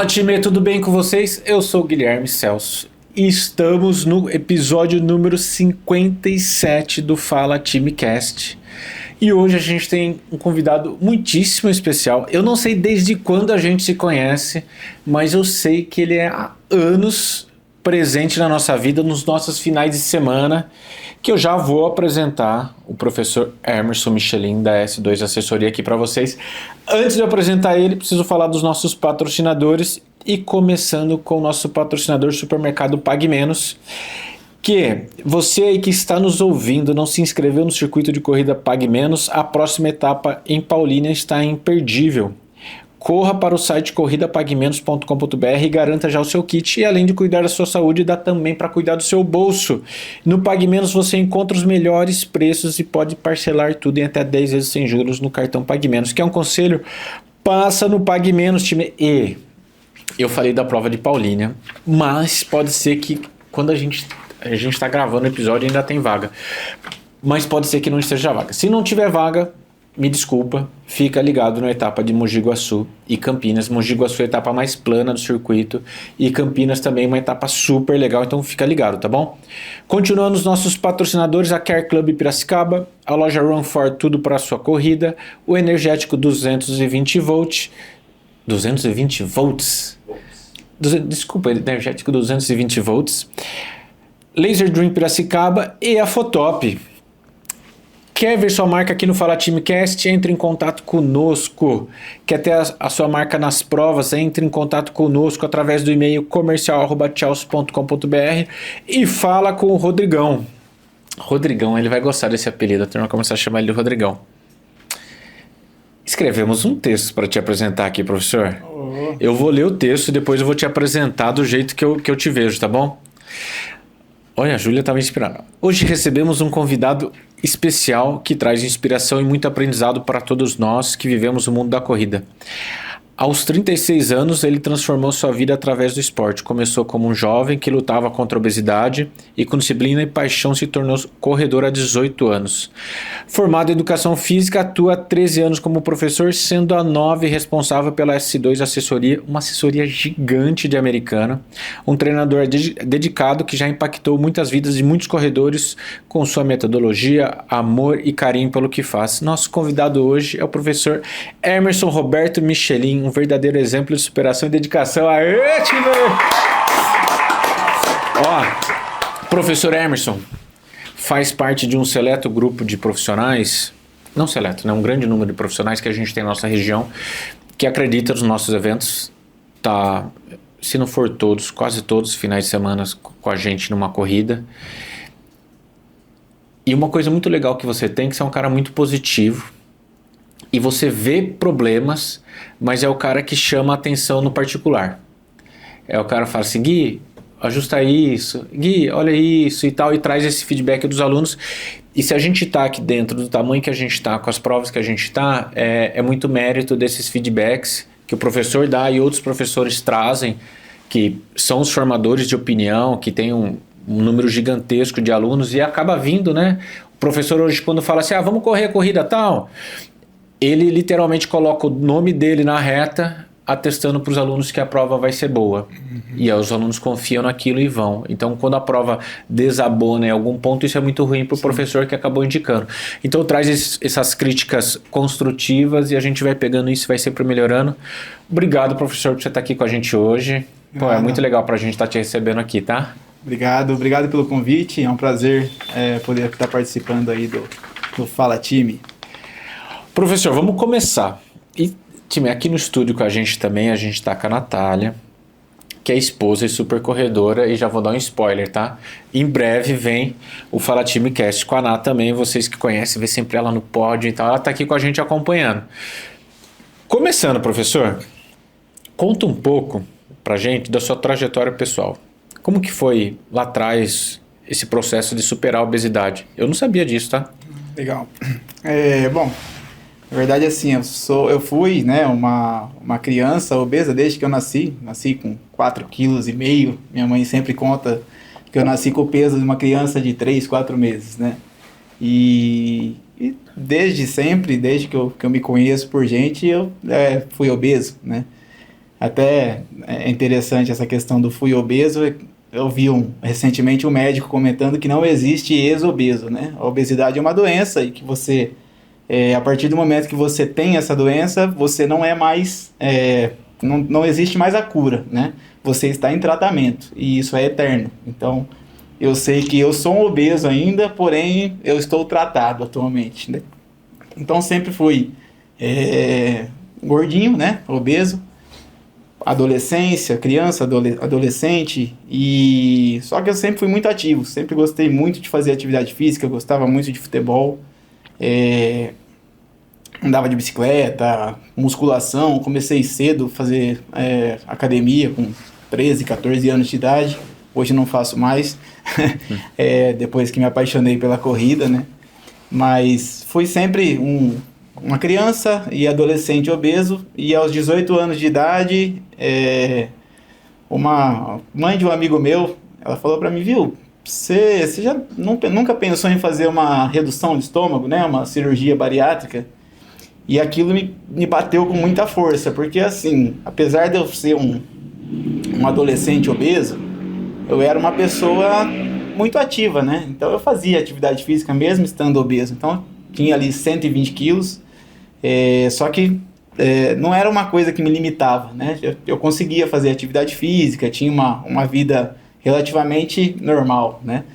Time, tudo bem com vocês? Eu sou o Guilherme Celso e estamos no episódio número 57 do Fala Time Cast. E hoje a gente tem um convidado muitíssimo especial. Eu não sei desde quando a gente se conhece, mas eu sei que ele é há anos presente na nossa vida, nos nossos finais de semana, que eu já vou apresentar o professor Emerson Michelin da S2 Assessoria aqui para vocês. Antes de eu apresentar ele, preciso falar dos nossos patrocinadores e começando com o nosso patrocinador Supermercado Pague Menos, que você aí que está nos ouvindo não se inscreveu no circuito de corrida Pague Menos, a próxima etapa em Paulínia está imperdível. Corra para o site corridapaguemenos.com.br e garanta já o seu kit. E além de cuidar da sua saúde, dá também para cuidar do seu bolso. No Pague Menos você encontra os melhores preços e pode parcelar tudo em até 10 vezes sem juros no cartão Pague Menos. Quer um conselho? Passa no Pague Menos, time. E eu falei da prova de Paulínia, mas pode ser que quando a gente está gravando o episódio ainda tem vaga. Mas pode ser que não esteja vaga. Se não tiver vaga, me desculpa, fica ligado na etapa de Mogi Guaçu e Campinas. Mogi Guaçu é a etapa mais plana do circuito e Campinas também é uma etapa super legal, então fica ligado, tá bom? Continuando os nossos patrocinadores, a Care Club Piracicaba, a loja Run For, tudo para a sua corrida, o energético 220 volts, 220 volts? Desculpa, energético 220 volts, Laser Dream Piracicaba e a Fotop. Quer ver sua marca aqui no Fala Time Cast? Entre em contato conosco. Quer ter a sua marca nas provas? Entre em contato conosco através do e-mail comercial@chelsea.com.br e fala com o Rodrigão. Rodrigão, ele vai gostar desse apelido, a turma vai começar a chamar ele de Rodrigão. Escrevemos um texto para te apresentar aqui, professor. Eu vou ler o texto e depois eu vou te apresentar do jeito que eu te vejo, tá bom? Olha, a Júlia estava inspirada. Hoje recebemos um convidado especial que traz inspiração e muito aprendizado para todos nós que vivemos o mundo da corrida. Aos 36 anos, ele transformou sua vida através do esporte. Começou como um jovem que lutava contra a obesidade e com disciplina e paixão se tornou corredor há 18 anos. Formado em Educação Física, atua há 13 anos como professor, sendo há 9 responsável pela S2 Assessoria, uma assessoria gigante de Americana. Um treinador dedicado que já impactou muitas vidas de muitos corredores com sua metodologia, amor e carinho pelo que faz. Nosso convidado hoje é o professor Emerson Roberto Michelin, um verdadeiro exemplo de superação e dedicação. Aê, time! Ó, professor Emerson faz parte de um seleto grupo de profissionais, não seleto, né, um grande número de profissionais que a gente tem na nossa região, que acredita nos nossos eventos, tá, se não for todos, quase todos os finais de semana com a gente numa corrida. E uma coisa muito legal que você tem, que você é um cara muito positivo, e você vê problemas, mas é o cara que chama a atenção no particular. É o cara que fala assim, Gui, ajusta isso, Gui, olha isso e tal, e traz esse feedback dos alunos. E se a gente está aqui dentro do tamanho que a gente está, com as provas que a gente está, é muito mérito desses feedbacks que o professor dá e outros professores trazem, que são os formadores de opinião, que tem um número gigantesco de alunos e acaba vindo, né? O professor hoje quando fala assim, vamos correr a corrida tal, ele literalmente coloca o nome dele na reta, atestando para os alunos que a prova vai ser boa. E aí os alunos confiam naquilo e vão. Então, quando a prova desabona em algum ponto, isso é muito ruim para o professor que acabou indicando. Então, traz essas críticas construtivas e a gente vai pegando isso e vai sempre melhorando. Obrigado, professor, por você estar aqui com a gente hoje. Pô, é muito legal para a gente estar te recebendo aqui, tá? Obrigado pelo convite. É um prazer poder estar participando aí do Fala Time. Professor, vamos começar. E, time, aqui no estúdio com a gente também, a gente está com a Natália, que é esposa e super corredora, e já vou dar um spoiler, tá? Em breve vem o Fala Time Cast com a Nath também, vocês que conhecem, vê sempre ela no pódio e tal, ela está aqui com a gente acompanhando. Começando, professor, conta um pouco pra gente da sua trajetória pessoal. Como que foi lá atrás esse processo de superar a obesidade? Eu não sabia disso, tá? Legal. Bom, na verdade, assim, eu fui, né, uma criança obesa desde que eu nasci com 4,5 kg. Minha mãe sempre conta que eu nasci com o peso de uma criança de 3, 4 meses, né? E desde sempre, desde que eu me conheço por gente, eu fui obeso, né? Até é interessante essa questão do fui obeso. Eu vi recentemente um médico comentando que não existe ex-obeso, né? A obesidade é uma doença e que você, a partir do momento que você tem essa doença, você não é mais, não existe mais a cura, né? Você está em tratamento e isso é eterno. Então, eu sei que eu sou um obeso ainda, porém eu estou tratado atualmente, né? Então, sempre fui gordinho, né? Obeso. Adolescência, criança, adolescente, e só que eu sempre fui muito ativo, sempre gostei muito de fazer atividade física, gostava muito de futebol, andava de bicicleta, musculação, comecei cedo a fazer academia com 13, 14 anos de idade, hoje não faço mais, depois que me apaixonei pela corrida, né? Mas fui sempre uma criança e adolescente obeso, e aos 18 anos de idade, uma mãe de um amigo meu, ela falou pra mim, viu, você já nunca pensou em fazer uma redução de estômago, né, uma cirurgia bariátrica? E aquilo me bateu com muita força, porque assim, apesar de eu ser um adolescente obeso, eu era uma pessoa muito ativa, né, então eu fazia atividade física mesmo estando obeso, então tinha ali 120 quilos, só que não era uma coisa que me limitava, né? Eu conseguia fazer atividade física, tinha uma vida relativamente normal, né?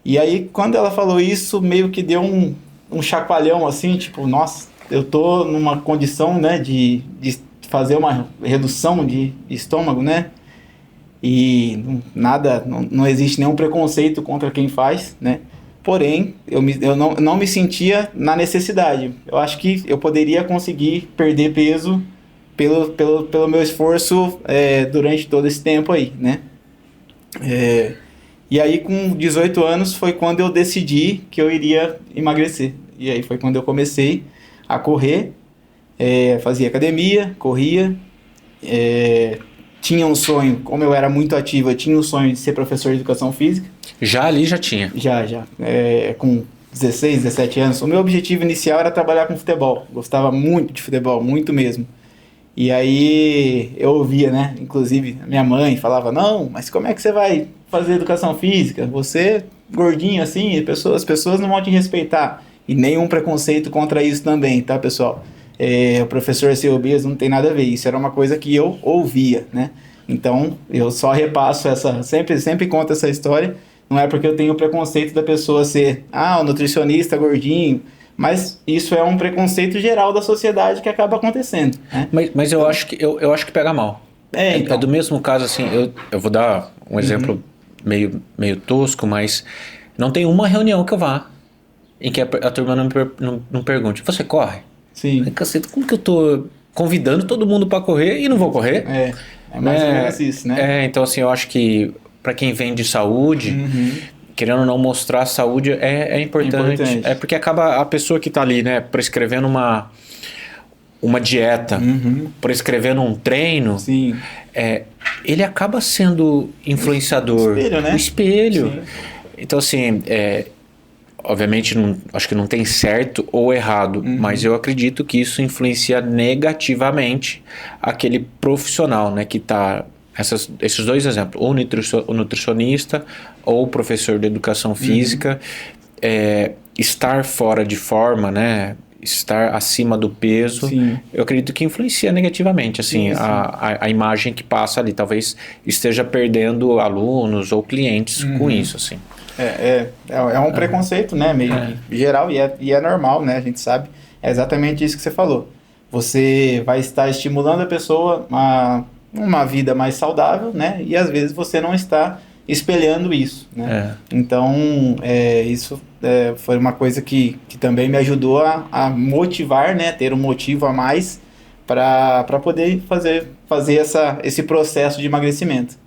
E aí, quando ela falou isso, meio que deu um chacoalhão, assim, tipo, nossa, eu tô numa condição, né, de fazer uma redução de estômago, né? E não existe nenhum preconceito contra quem faz, né? Porém, eu não me sentia na necessidade. Eu acho que eu poderia conseguir perder peso pelo meu esforço durante todo esse tempo aí, né? E aí, com 18 anos, foi quando eu decidi que eu iria emagrecer. E aí foi quando eu comecei a correr, fazia academia, corria, tinha um sonho, como eu era muito ativo, eu tinha um sonho de ser professor de educação física. Já ali já tinha? Já. Com 16, 17 anos. O meu objetivo inicial era trabalhar com futebol. Gostava muito de futebol, muito mesmo. E aí eu ouvia, né? Inclusive, a minha mãe falava, não, mas como é que você vai fazer educação física? Você, gordinho assim, as pessoas não vão te respeitar. E nenhum preconceito contra isso também, tá, pessoal? O professor ser obeso não tem nada a ver. Isso era uma coisa que eu ouvia, né? Então, eu só repasso sempre conto essa história. Não é porque eu tenho preconceito da pessoa ser, o nutricionista gordinho, mas isso é um preconceito geral da sociedade que acaba acontecendo, né? Mas eu acho que pega mal. Então. É do mesmo caso, assim, eu vou dar um exemplo meio tosco, mas não tem uma reunião que eu vá em que a turma não pergunte, você corre? Sim. Cacete, como que eu tô convidando todo mundo para correr e não vou correr? É mais ou menos isso, né? Então assim, eu acho que para quem vem de saúde, querendo ou não mostrar saúde é importante. É porque acaba a pessoa que tá ali, né, prescrevendo uma dieta, prescrevendo um treino, Sim. Ele acaba sendo influenciador. O espelho, né? O espelho. Sim. Então assim, obviamente, acho que não tem certo ou errado, mas eu acredito que isso influencia negativamente aquele profissional, né, que está... Esses dois exemplos, ou o nutricionista ou o professor de educação física, estar fora de forma, né, estar acima do peso, Sim. eu acredito que influencia negativamente, assim, Sim. A imagem que passa ali. Talvez esteja perdendo alunos ou clientes com isso, assim. É um preconceito, né, meio que geral, e é normal, né, a gente sabe. É exatamente isso que você falou. Você vai estar estimulando a pessoa a uma vida mais saudável, né, e às vezes você não está espelhando isso, né. Então, isso foi uma coisa que também me ajudou a motivar, né, ter um motivo a mais para poder fazer esse processo de emagrecimento.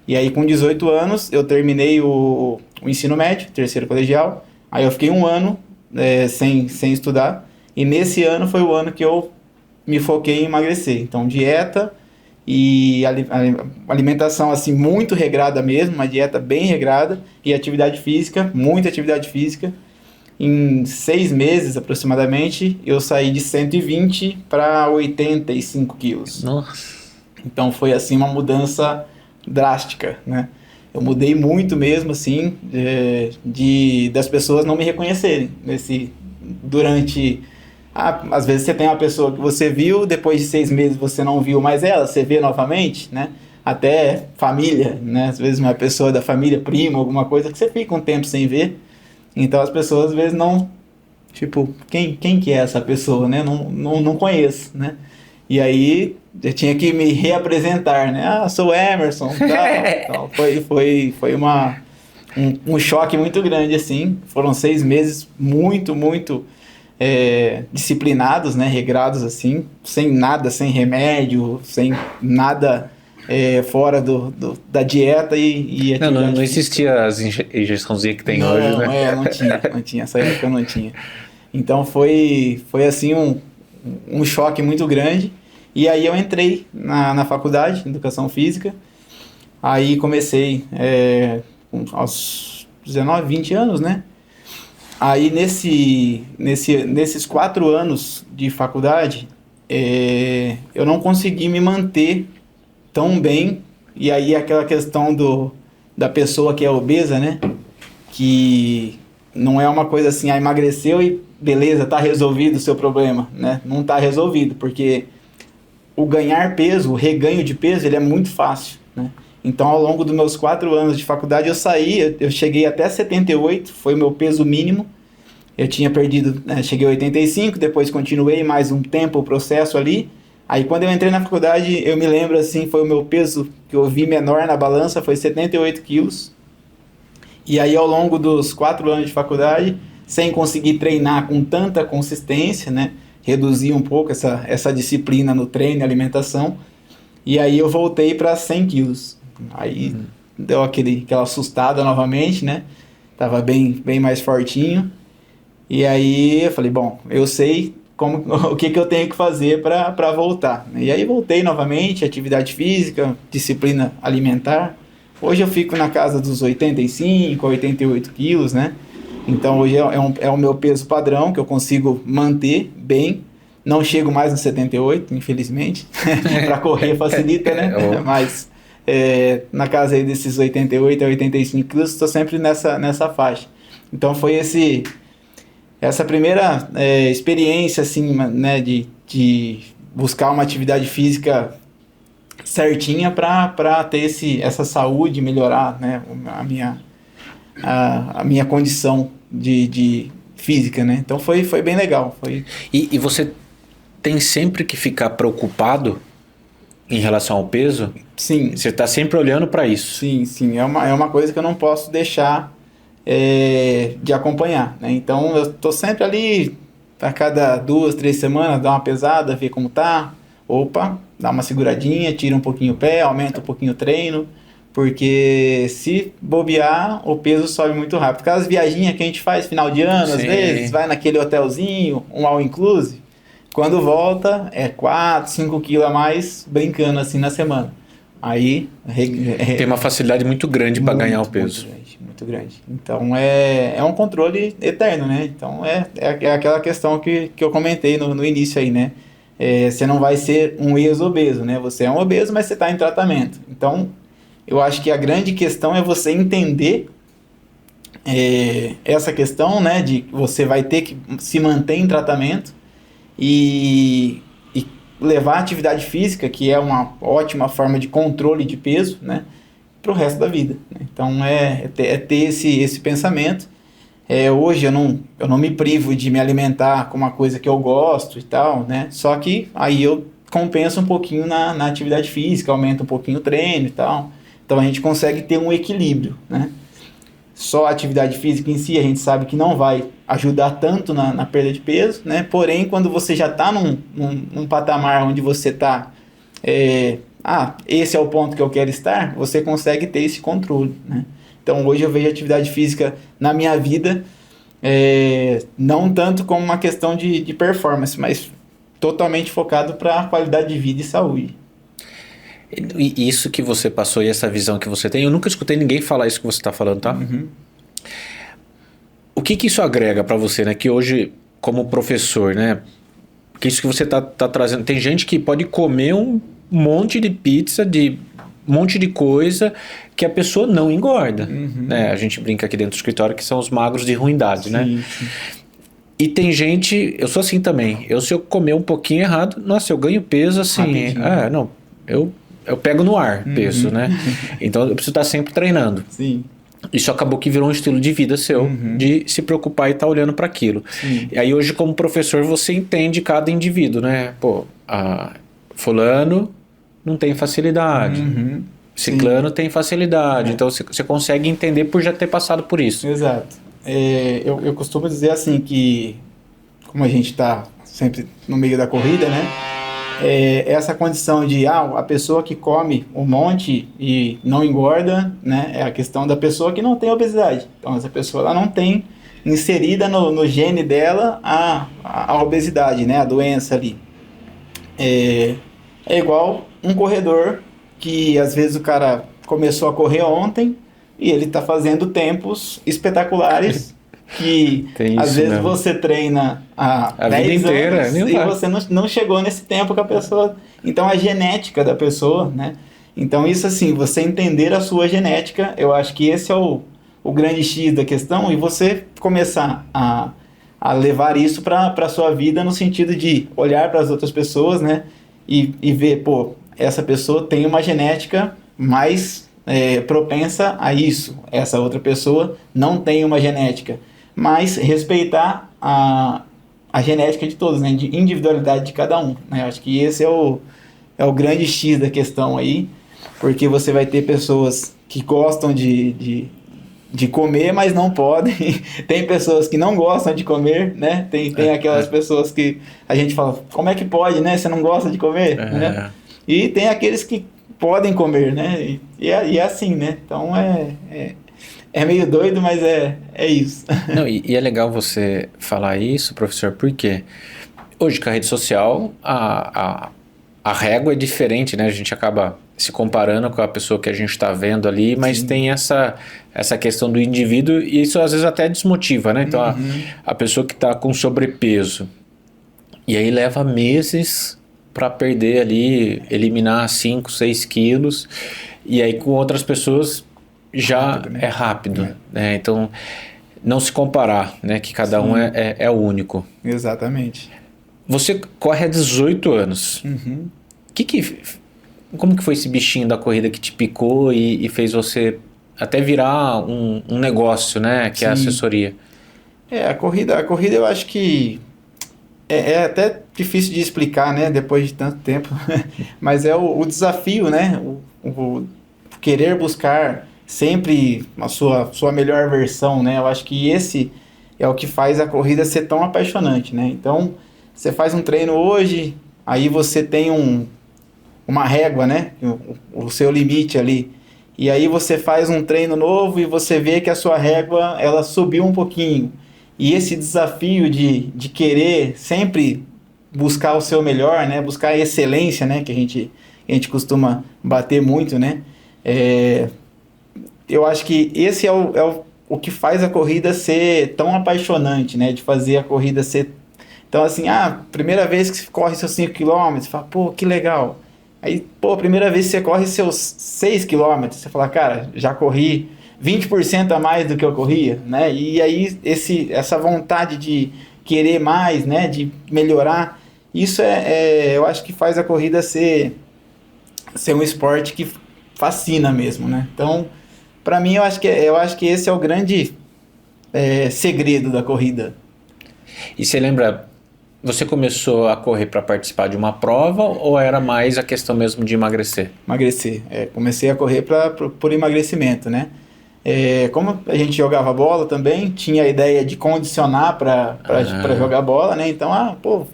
E aí, com 18 anos, eu terminei o ensino médio, terceiro colegial. Aí eu fiquei um ano sem estudar. E nesse ano foi o ano que eu me foquei em emagrecer. Então, dieta e alimentação assim, muito regrada mesmo, uma dieta bem regrada. E atividade física, muita atividade física. Em 6 meses, aproximadamente, eu saí de 120 para 85 quilos. Nossa! Então foi assim uma mudança drástica, né? Eu mudei muito mesmo, assim, das pessoas não me reconhecerem durante... às vezes você tem uma pessoa que você viu, depois de 6 meses você não viu mais ela, você vê novamente, né? Até família, né? Às vezes uma pessoa da família, primo, alguma coisa que você fica um tempo sem ver. Então as pessoas às vezes não... Tipo, quem que é essa pessoa, né? Não conheço, né? E aí eu tinha que me reapresentar, né? Ah, sou Emerson, tal. Foi um choque muito grande, assim. Foram 6 meses muito, muito disciplinados, né? Regrados, assim. Sem nada, sem remédio, sem nada fora da dieta e atividade Não física. existia as injeçãozinhas que tem hoje, né? Não tinha. Essa época não tinha. Então foi assim um choque muito grande. E aí eu entrei na faculdade de Educação Física. Aí comecei aos 19, 20 anos, né? Aí nesses 4 anos de faculdade, eu não consegui me manter tão bem. E aí aquela questão da pessoa que é obesa, né? Que não é uma coisa assim, emagreceu e beleza, tá resolvido o seu problema, né? Não tá resolvido, porque o ganhar peso, o reganho de peso, ele é muito fácil, né? Então, ao longo dos meus 4 anos de faculdade, eu cheguei até 78, foi o meu peso mínimo. Eu tinha perdido, cheguei a 85, depois continuei mais um tempo o processo ali. Aí, quando eu entrei na faculdade, eu me lembro assim, foi o meu peso que eu vi menor na balança, foi 78 quilos. E aí, ao longo dos 4 anos de faculdade, sem conseguir treinar com tanta consistência, né? Reduzir um pouco essa disciplina no treino e alimentação. E aí eu voltei para 100 quilos. Aí deu aquela assustada novamente, né? Tava bem mais fortinho. E aí eu falei, bom, eu sei o que eu tenho que fazer para voltar. E aí voltei novamente, atividade física, disciplina alimentar. Hoje eu fico na casa dos 85, 88 quilos, né? Então hoje é o meu peso padrão que eu consigo manter bem. Não chego mais nos 78, infelizmente. Para correr facilita, né? Mas na casa aí desses 88 a 85 quilos, estou sempre nessa faixa. Então foi essa primeira experiência assim, né, de buscar uma atividade física certinha para ter essa saúde, melhorar, né, a minha condição de física, né? Então foi bem legal. E você tem sempre que ficar preocupado em relação ao peso? Sim. Você está sempre olhando para isso? Sim. É uma coisa que eu não posso deixar de acompanhar, né? Então eu estou sempre ali, a cada 2, 3 semanas, dar uma pesada, ver como tá. Opa, dá uma seguradinha, tira um pouquinho o pé, aumenta um pouquinho o treino. Porque se bobear, o peso sobe muito rápido. Aquelas viaginhas que a gente faz final de ano, às vezes, vai naquele hotelzinho, um all-inclusive, quando volta, 4, 5 quilos a mais, brincando assim na semana. Aí... Tem uma facilidade muito grande para ganhar o peso. Muito grande. Então, é um controle eterno, né? Então, é aquela questão que eu comentei no início aí, né? Você não vai ser um ex-obeso, né? Você é um obeso, mas você está em tratamento. Então... eu acho que a grande questão é você entender essa questão, né, de que você vai ter que se manter em tratamento e levar a atividade física, que é uma ótima forma de controle de peso, né, para o resto da vida. Então, ter esse pensamento. Hoje eu não me privo de me alimentar com uma coisa que eu gosto e tal, né, só que aí eu compenso um pouquinho na atividade física, aumento um pouquinho o treino e tal. Então a gente consegue ter um equilíbrio, né? Só a atividade física em si a gente sabe que não vai ajudar tanto na perda de peso, né? Porém, quando você já está num patamar onde você está... esse é o ponto que eu quero estar, você consegue ter esse controle, né? Então hoje eu vejo a atividade física na minha vida não tanto como uma questão de performance, mas totalmente focado para a qualidade de vida e saúde. E isso que você passou e essa visão que você tem, eu nunca escutei ninguém falar isso que você está falando, tá? O que isso agrega para você, né? Que hoje, como professor, né? Que isso que você tá trazendo... Tem gente que pode comer um monte de pizza, de um monte de coisa que a pessoa não engorda. Né? A gente brinca aqui dentro do escritório que são os magros de ruindade, né? Sim. E tem gente, eu sou assim também, se eu comer um pouquinho errado, nossa, eu ganho peso assim, Rapidinho. não, eu pego no ar peso, né? Então eu preciso estar sempre treinando. Sim. Isso acabou que virou um estilo de vida seu, de se preocupar e estar olhando para aquilo. Sim. E aí hoje como professor você entende cada indivíduo, né? Pô, fulano não tem facilidade, ciclano tem facilidade, então você consegue entender por já ter passado por isso. Exato. Eu costumo dizer assim que, como a gente está sempre no meio da corrida, né? Essa condição de a pessoa que come um monte e não engorda, né? É a questão da pessoa que não tem obesidade. Então essa pessoa ela não tem inserida no gene dela a obesidade, né? A doença ali. É igual um corredor que às vezes o cara começou a correr ontem e ele está fazendo tempos espetaculares que às vezes mesmo. Você treina há a 10 vida inteira, anos e você não chegou nesse tempo que a pessoa... Então a genética da pessoa, né? Então isso assim, você entender a sua genética, eu acho que esse é o grande X da questão, e você começar a levar isso para a sua vida no sentido de olhar para as outras pessoas, né? E ver, pô, essa pessoa tem uma genética mais propensa a isso. Essa outra pessoa não tem uma genética. Mas respeitar a genética de todos, né? De individualidade de cada um, né? Acho que esse é o grande X da questão aí, porque você vai ter pessoas que gostam de comer, mas não podem. Tem pessoas que não gostam de comer, né? Tem aquelas pessoas que a gente fala, como é que pode, né? Você não gosta de comer, né? E tem aqueles que podem comer, né? E é assim, né? Então é meio doido, mas é isso. Não, e é legal você falar isso, professor, porque hoje com a rede social a régua é diferente, né? A gente acaba se comparando com a pessoa que a gente está vendo ali, mas tem essa questão do indivíduo, e isso às vezes até desmotiva, né? Então a pessoa que está com sobrepeso e aí leva meses para perder ali, eliminar 5, 6 quilos, e aí com outras pessoas já rápido, né? É rápido, né? Então não se comparar, né? Que cada um é único. Exatamente. Você corre há 18 anos. Como que foi esse bichinho da corrida que te picou e fez você até virar um negócio, né? Que é a assessoria. A corrida eu acho que é até difícil de explicar, né? Depois de tanto tempo. Mas é o desafio, né? O querer buscar sempre a sua melhor versão, né? Eu acho que esse é o que faz a corrida ser tão apaixonante, né? Então, você faz um treino hoje, aí você tem uma régua, né? O seu limite ali. E aí você faz um treino novo e você vê que a sua régua, ela subiu um pouquinho. E esse desafio de querer sempre buscar o seu melhor, né? Buscar a excelência, né? Que a gente costuma bater muito, né? Eu acho que esse é o que faz a corrida ser tão apaixonante, né? De fazer a corrida ser... Então, assim, primeira vez que você corre seus 5 km, você fala, pô, que legal. Aí, pô, primeira vez que você corre seus 6 km, você fala, cara, já corri 20% a mais do que eu corria, né? E aí, essa vontade de querer mais, né? De melhorar, isso eu acho que faz a corrida ser um esporte que fascina mesmo, né? Então, para mim, eu acho que esse é o grande segredo da corrida. E você lembra, você começou a correr para participar de uma prova ou era mais a questão mesmo de emagrecer? Emagrecer. Comecei a correr por emagrecimento, né? Como a gente jogava bola também, tinha a ideia de condicionar para jogar bola, né? Então,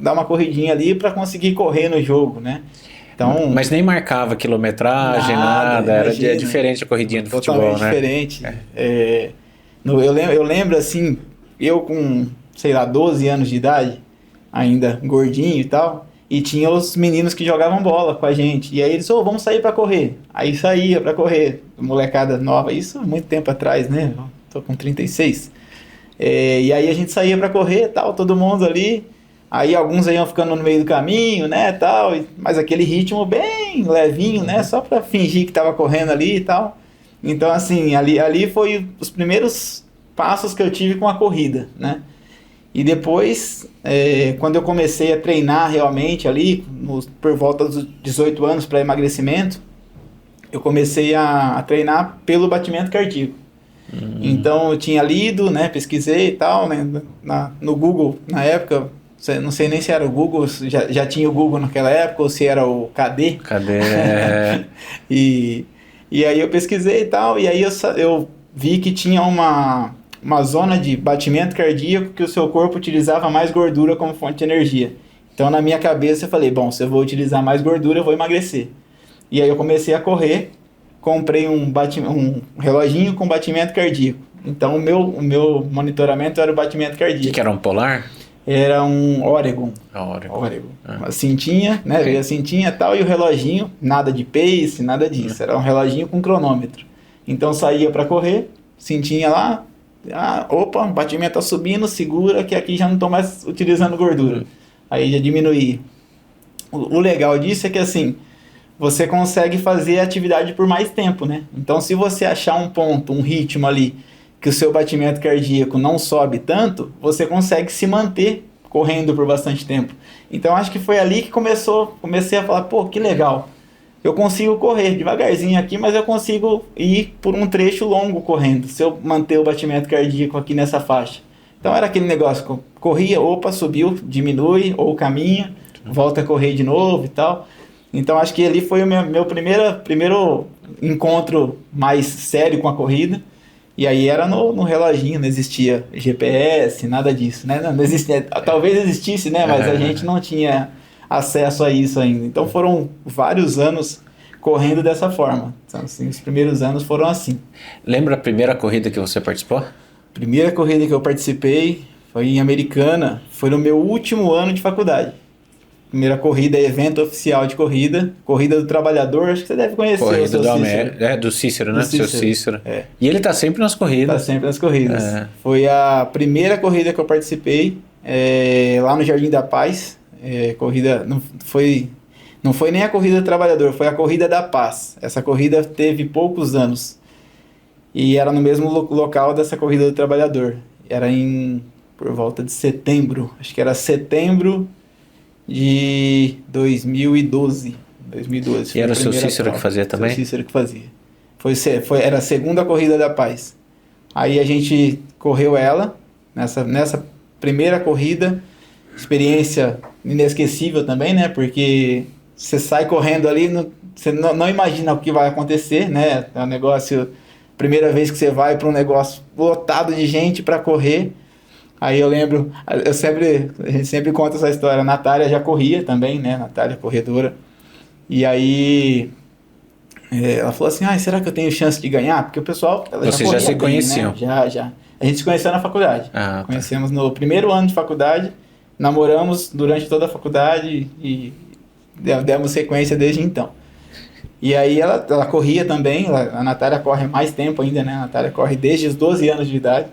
dá uma corridinha ali para conseguir correr no jogo, né? Então, mas nem marcava quilometragem, nada, era diferente a corridinha do futebol, né? Totalmente diferente. Eu lembro assim, eu com, sei lá, 12 anos de idade, ainda gordinho e tal, e tinha os meninos que jogavam bola com a gente, e aí eles, vamos sair pra correr. Aí saía pra correr, molecada nova, isso há muito tempo atrás, né? Tô com 36. E aí a gente saía pra correr, tal, todo mundo ali, Aí alguns iam ficando no meio do caminho, né, tal, mas aquele ritmo bem levinho, né, só para fingir que estava correndo ali e tal. Então, assim, ali foi os primeiros passos que eu tive com a corrida, né. E depois, quando eu comecei a treinar realmente ali, por volta dos 18 anos para emagrecimento, eu comecei a treinar pelo batimento cardíaco. Então eu tinha lido, né, pesquisei e tal, né, no Google, na época, não sei nem se era o Google, já tinha o Google naquela época, ou se era o KD. Cadê? e aí eu pesquisei e tal, e aí eu vi que tinha uma zona de batimento cardíaco que o seu corpo utilizava mais gordura como fonte de energia. Então na minha cabeça eu falei, bom, se eu vou utilizar mais gordura, eu vou emagrecer. E aí eu comecei a correr, comprei um reloginho com batimento cardíaco. Então o meu monitoramento era o batimento cardíaco. Que era um polar? Era um Oregon. Oregon. Uma cintinha, né? Okay. Veio a cintinha e tal, e o reloginho, nada de pace, nada disso. Era um reloginho com cronômetro. Então saía para correr, cintinha lá, opa, o batimento tá subindo, segura que aqui já não tô mais utilizando gordura. Aí já diminuí. O legal disso é que assim, você consegue fazer a atividade por mais tempo, né? Então se você achar um ponto, um ritmo ali, que o seu batimento cardíaco não sobe tanto, você consegue se manter correndo por bastante tempo. Então acho que foi ali que comecei a falar, pô, que legal. Eu consigo correr devagarzinho aqui, mas eu consigo ir por um trecho longo correndo, se eu manter o batimento cardíaco aqui nessa faixa. Então era aquele negócio, corria, opa, subiu, diminui, ou caminha, volta a correr de novo e tal. Então acho que ali foi o meu primeiro encontro mais sério com a corrida. E aí era no reloginho, não existia GPS, nada disso, né? Não existia, talvez existisse, né? Mas a gente não tinha acesso a isso ainda. Então foram vários anos correndo dessa forma. Então, assim, os primeiros anos foram assim. Lembra a primeira corrida que você participou? Primeira corrida que eu participei foi em Americana, foi no meu último ano de faculdade. Primeira corrida, evento oficial de corrida do Trabalhador, acho que você deve conhecer. Corrida do Cícero, né? Seu Cícero. É. E ele tá sempre nas corridas. Tá sempre nas corridas. Foi a primeira corrida que eu participei, lá no Jardim da Paz. Corrida, não foi nem a Corrida do Trabalhador, foi a Corrida da Paz. Essa corrida teve poucos anos. E era no mesmo local dessa Corrida do Trabalhador. Era por volta de setembro, acho que era setembro de 2012. E era o seu Cícero que fazia também? O Cícero que fazia. Era a segunda Corrida da Paz. Aí a gente correu ela, nessa primeira corrida, experiência inesquecível também, né? Porque você sai correndo ali, você não imagina o que vai acontecer, né? É um negócio, primeira vez que você vai para um negócio lotado de gente para correr. Aí eu lembro, a gente sempre conta essa história, a Natália já corria também, né? Natália, corredora. E aí ela falou assim, será que eu tenho chance de ganhar? Porque o pessoal... Vocês já se conheciam? Né? Já. A gente se conheceu na faculdade. Tá. Conhecemos no primeiro ano de faculdade, namoramos durante toda a faculdade e demos sequência desde então. E aí ela corria também, a Natália corre mais tempo ainda, né? A Natália corre desde os 12 anos de idade.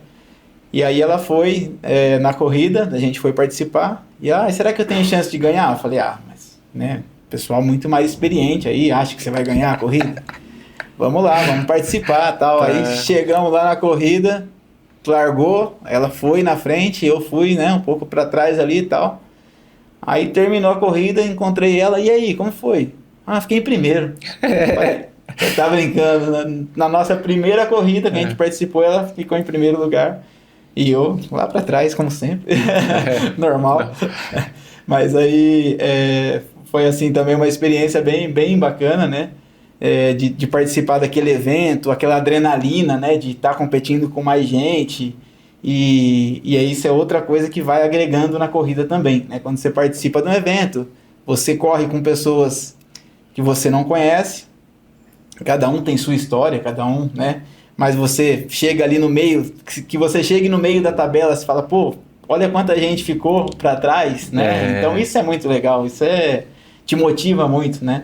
E aí ela foi na corrida, a gente foi participar, e será que eu tenho chance de ganhar? Eu falei, mas, né, pessoal muito mais experiente aí, acha que você vai ganhar a corrida? Vamos lá, vamos participar, tal. Aí chegamos lá na corrida, largou, ela foi na frente, eu fui, né, um pouco para trás ali e tal. Aí terminou a corrida, encontrei ela, e aí, como foi? Fiquei em primeiro. Eu tava brincando, na nossa primeira corrida que a gente participou, ela ficou em primeiro lugar. E eu lá para trás, como sempre, normal. Mas aí foi assim também uma experiência bem bacana, né? De participar daquele evento, aquela adrenalina, né? De estar competindo com mais gente. E aí isso é outra coisa que vai agregando na corrida também, né? Quando você participa de um evento, você corre com pessoas que você não conhece, cada um tem sua história, cada um, né? Mas você chega ali no meio, que você chegue no meio da tabela, você fala, pô, olha quanta gente ficou para trás, né? Então isso é muito legal, isso te motiva muito, né?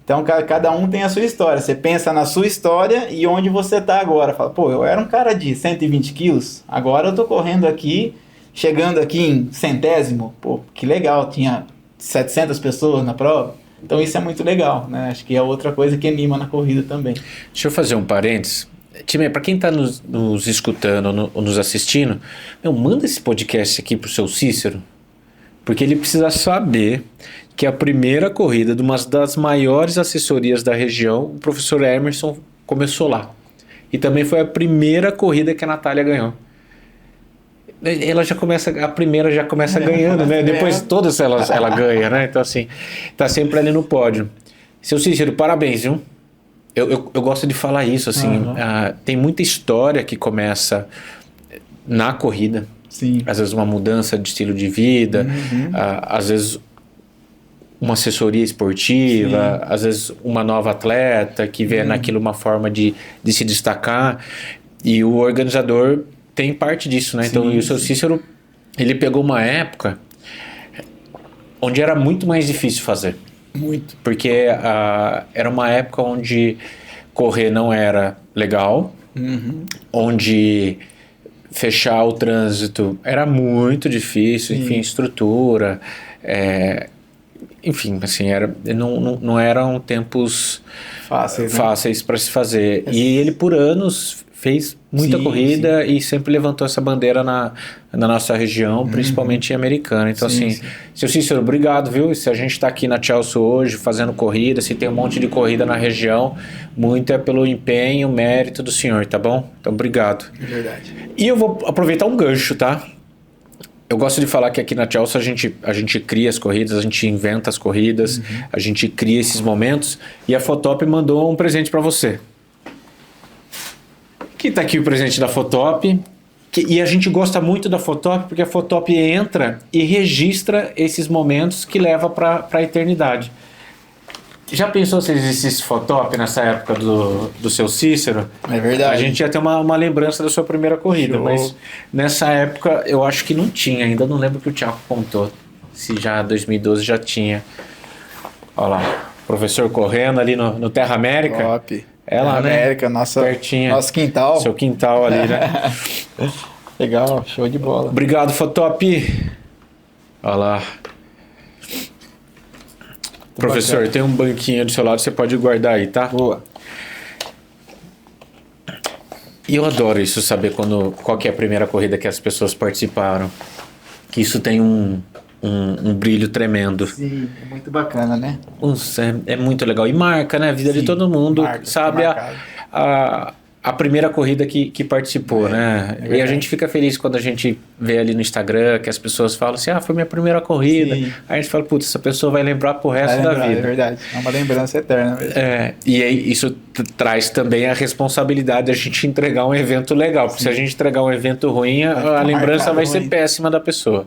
Então cada um tem a sua história, você pensa na sua história e onde você tá agora. Fala, pô, eu era um cara de 120 quilos, agora eu tô correndo aqui, chegando aqui em centésimo, pô, que legal, tinha 700 pessoas na prova. Então isso é muito legal, né? Acho que é outra coisa que anima na corrida também. Deixa eu fazer um parênteses. Time, para quem está nos escutando ou nos assistindo, manda esse podcast aqui pro seu Cícero, porque ele precisa saber que a primeira corrida de uma das maiores assessorias da região, o professor Emerson começou lá. E também foi a primeira corrida que a Natália ganhou. Ela já começa, a primeira já começa ganhando, né? Depois todas ela ganha, né? Então assim, tá sempre ali no pódio. Seu Cícero, parabéns, viu? Eu gosto de falar isso, assim, tem muita história que começa na corrida. Sim. Às vezes uma mudança de estilo de vida, às vezes uma assessoria esportiva, às vezes uma nova atleta que vê naquilo uma forma de se destacar, e o organizador tem parte disso, né? Então, o seu Cícero, ele pegou uma época onde era muito mais difícil fazer. Muito. Porque era uma época onde correr não era legal, onde fechar o trânsito era muito difícil, enfim, estrutura, enfim, assim, não eram tempos fáceis para se fazer. E ele, por anos, fez muita corrida e sempre levantou essa bandeira na nossa região, principalmente em Americana. Então, seu Cícero, obrigado, viu? Se a gente está aqui na Chelsea hoje fazendo corrida, se tem um monte de corrida na região, muito é pelo empenho, mérito do senhor, tá bom? Então, obrigado. É verdade. E eu vou aproveitar um gancho, tá? Eu gosto de falar que aqui na Chelsea a gente cria as corridas, a gente inventa as corridas, a gente cria esses momentos, e a Fotop mandou um presente para você. Que tá aqui o presente da Fotop, e a gente gosta muito da Fotop porque a Fotop entra e registra esses momentos que leva para a eternidade. Já pensou se existisse Fotop nessa época do seu Cícero? É verdade. A gente ia ter uma lembrança da sua primeira corrida, mas nessa época eu acho que não tinha, ainda não lembro que o Thiago contou, se já 2012 já tinha. Olha lá, professor correndo ali no Terra América. Top. Ela, né? América, pertinho. Nosso quintal. Seu quintal ali, né? Legal, show de bola. Obrigado, Fotop. Olha lá. Professor, bacana. Tem um banquinho do seu lado, você pode guardar aí, tá? Boa. E eu adoro isso, saber qual que é a primeira corrida que as pessoas participaram. Que isso tem um brilho tremendo. Sim, é muito bacana, né? É muito legal. E marca, né? A vida de todo mundo. Marca, sabe a primeira corrida que participou, né? E a gente fica feliz quando a gente vê ali no Instagram que as pessoas falam assim, foi minha primeira corrida. Sim. Aí a gente fala, putz, essa pessoa vai lembrar pro resto da vida. É verdade. É uma lembrança eterna mesmo. E aí isso traz também a responsabilidade de a gente entregar um evento legal. Porque se a gente entregar um evento ruim, a lembrança vai ser péssima da pessoa.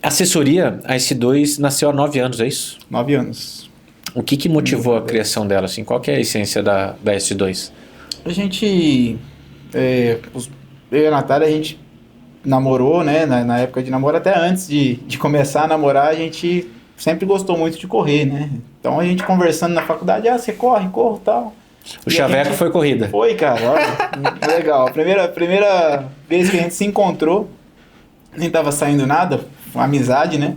A assessoria, a S2, nasceu há 9 anos, é isso? 9 anos. O que motivou a criação dela? Assim? Qual que é a essência da S2? A gente... eu e a Natália, a gente namorou, né? Na época de namoro, até antes de começar a namorar, a gente sempre gostou muito de correr, né? Então a gente conversando na faculdade, você corro e tal. O chaveco foi corrida. Foi, cara, olha, legal. A primeira vez que a gente se encontrou, nem tava saindo nada, uma amizade, né?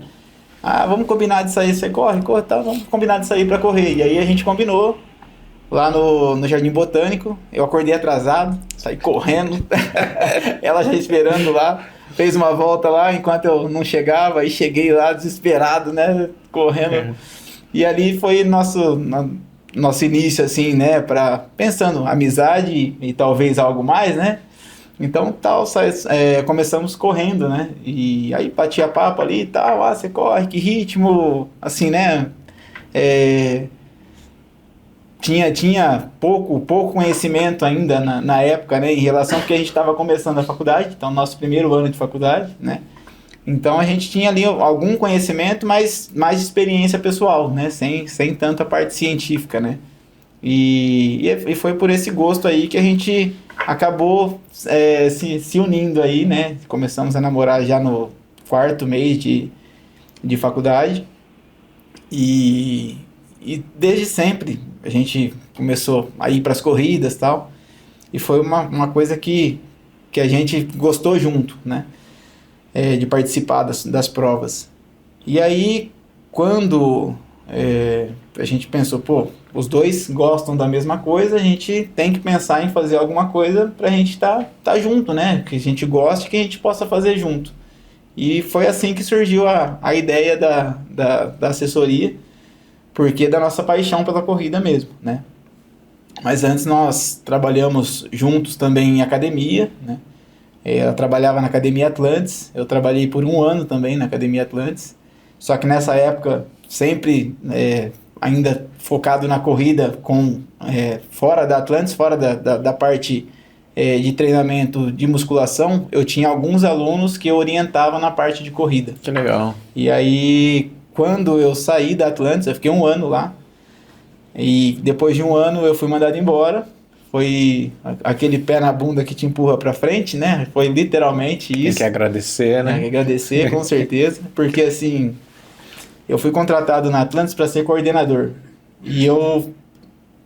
Vamos combinar de sair, você corre, tá, vamos combinar de sair pra correr. E aí a gente combinou lá no Jardim Botânico, eu acordei atrasado, saí correndo, ela já esperando lá, fez uma volta lá enquanto eu não chegava, aí cheguei lá desesperado, né, correndo. E ali foi nosso início, assim, né, pensando amizade e talvez algo mais, né. Então, começamos correndo, né? E aí batia papo ali e tal, você corre, que ritmo, assim, né? Tinha pouco conhecimento ainda na época, né? Em relação, porque a gente estava começando a faculdade, então nosso primeiro ano de faculdade, né? Então a gente tinha ali algum conhecimento, mas mais experiência pessoal, né? Sem tanta parte científica, né? E foi por esse gosto aí que a gente acabou se unindo aí, né? Começamos a namorar já no 4º mês de faculdade. E desde sempre a gente começou a ir para as corridas e tal. E foi uma coisa que a gente gostou junto, né? de participar das provas. E aí, quando a gente pensou, pô, os dois gostam da mesma coisa, a gente tem que pensar em fazer alguma coisa pra gente tá junto, né? Que a gente goste e que a gente possa fazer junto. E foi assim que surgiu a ideia da assessoria, porque da nossa paixão pela corrida mesmo, né? Mas antes nós trabalhamos juntos também em academia, né? Ela trabalhava na Academia Atlantis, eu trabalhei por 1 ano também na Academia Atlantis, só que nessa época sempre ainda focado na corrida, fora da Atlantis, fora da parte de treinamento de musculação, eu tinha alguns alunos que eu orientava na parte de corrida. Que legal. E aí, quando eu saí da Atlantis, eu fiquei 1 ano lá, e depois de 1 ano eu fui mandado embora. Foi aquele pé na bunda que te empurra pra frente, né? Foi literalmente isso. Tem que agradecer, né? Tem que agradecer, com certeza. Porque, assim, eu fui contratado na Atlantis para ser coordenador. E eu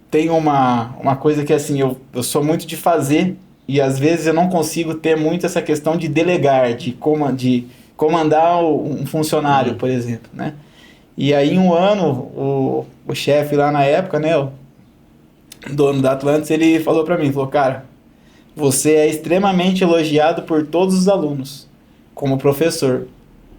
tenho uma coisa que, assim, eu sou muito de fazer. E, às vezes, eu não consigo ter muito essa questão de delegar, de comandar um funcionário, por exemplo, né? E aí, em 1 ano, o chefe lá na época, né? O dono da Atlantis, ele falou pra mim, falou, cara, você é extremamente elogiado por todos os alunos como professor,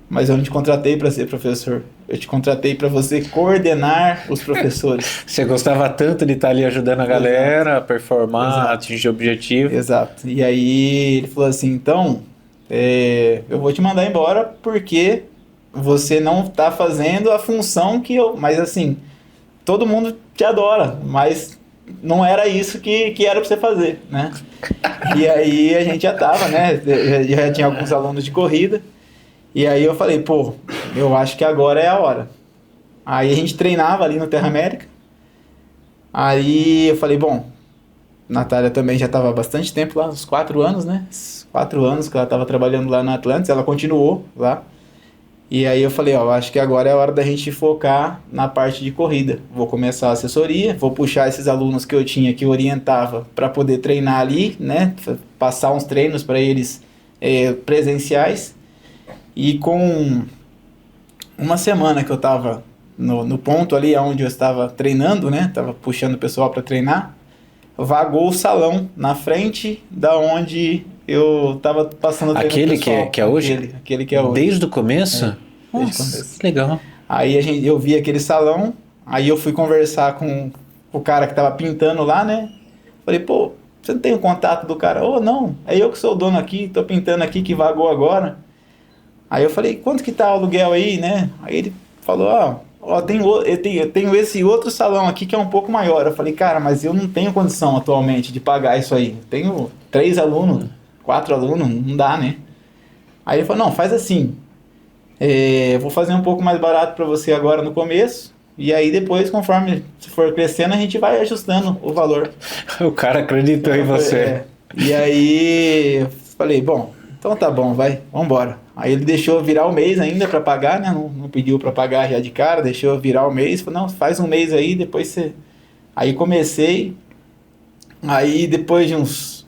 mas eu não te contratei para ser professor, eu te contratei para você coordenar os professores. Você gostava tanto de estar ali ajudando a galera a performar, atingir o objetivo. Exato. E aí ele falou assim, então, eu vou te mandar embora porque você não tá fazendo a função que eu... Mas assim, todo mundo te adora, mas não era isso que era pra você fazer, né? E aí a gente já tava, né? Já tinha alguns alunos de corrida. E aí eu falei, pô, eu acho que agora é a hora. Aí a gente treinava ali no Terra América. Aí eu falei, bom, Natália também já tava há bastante tempo lá, uns 4 anos, né? 4 anos que ela tava trabalhando lá na Atlantis, ela continuou lá. E aí eu falei, ó, acho que agora é a hora da gente focar na parte de corrida. Vou começar a assessoria, vou puxar esses alunos que eu tinha, que eu orientava, para poder treinar ali, né? Passar uns treinos para eles presenciais. E com 1 semana que eu estava no ponto ali onde eu estava treinando, né? Tava puxando o pessoal para treinar, vagou o salão na frente da onde eu tava passando o treino aquele pessoal. que é hoje? Aquele que é hoje. Desde o começo? Desde o Nossa, começo. que legal. Aí eu vi aquele salão, aí eu fui conversar com o cara que tava pintando lá, né? Falei, pô, você não tem o contato do cara? Ô, não, é eu que sou o dono aqui, tô pintando aqui, que vagou agora. Aí eu falei, quanto que tá o aluguel aí, né? Aí ele falou, eu tenho esse outro salão aqui que é um pouco maior. Eu falei, cara, mas eu não tenho condição atualmente de pagar isso aí. Eu tenho 3 alunos, 4 alunos, não dá, né? Aí ele falou, não, faz assim, eu vou fazer um pouco mais barato para você agora no começo, e aí depois, conforme for crescendo, a gente vai ajustando o valor. O cara acreditou em você. E aí eu falei, bom, então tá bom, vamos embora. Aí ele deixou virar o mês ainda para pagar, né? Não pediu para pagar já de cara, deixou virar o mês. Falou, não, faz um mês aí, depois você... Aí comecei, aí depois de uns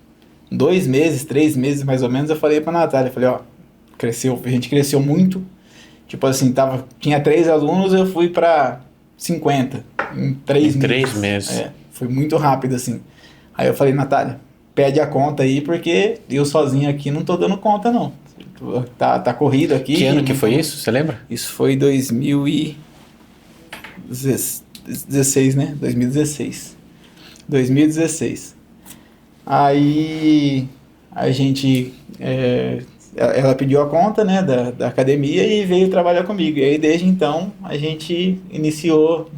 2 meses, 3 meses mais ou menos, eu falei pra Natália, falei, ó, a gente cresceu muito. Tipo assim, tinha 3 alunos, eu fui para 50 em 3 meses. 3 meses. Foi muito rápido assim. Aí eu falei, Natália, pede a conta aí, porque eu sozinho aqui não tô dando conta não. Tá corrido aqui. Que ano que foi isso? Você lembra? Isso foi 2016, né? 2016. Aí a gente... ela pediu a conta, né, da academia e veio trabalhar comigo. E aí, desde então, a gente iniciou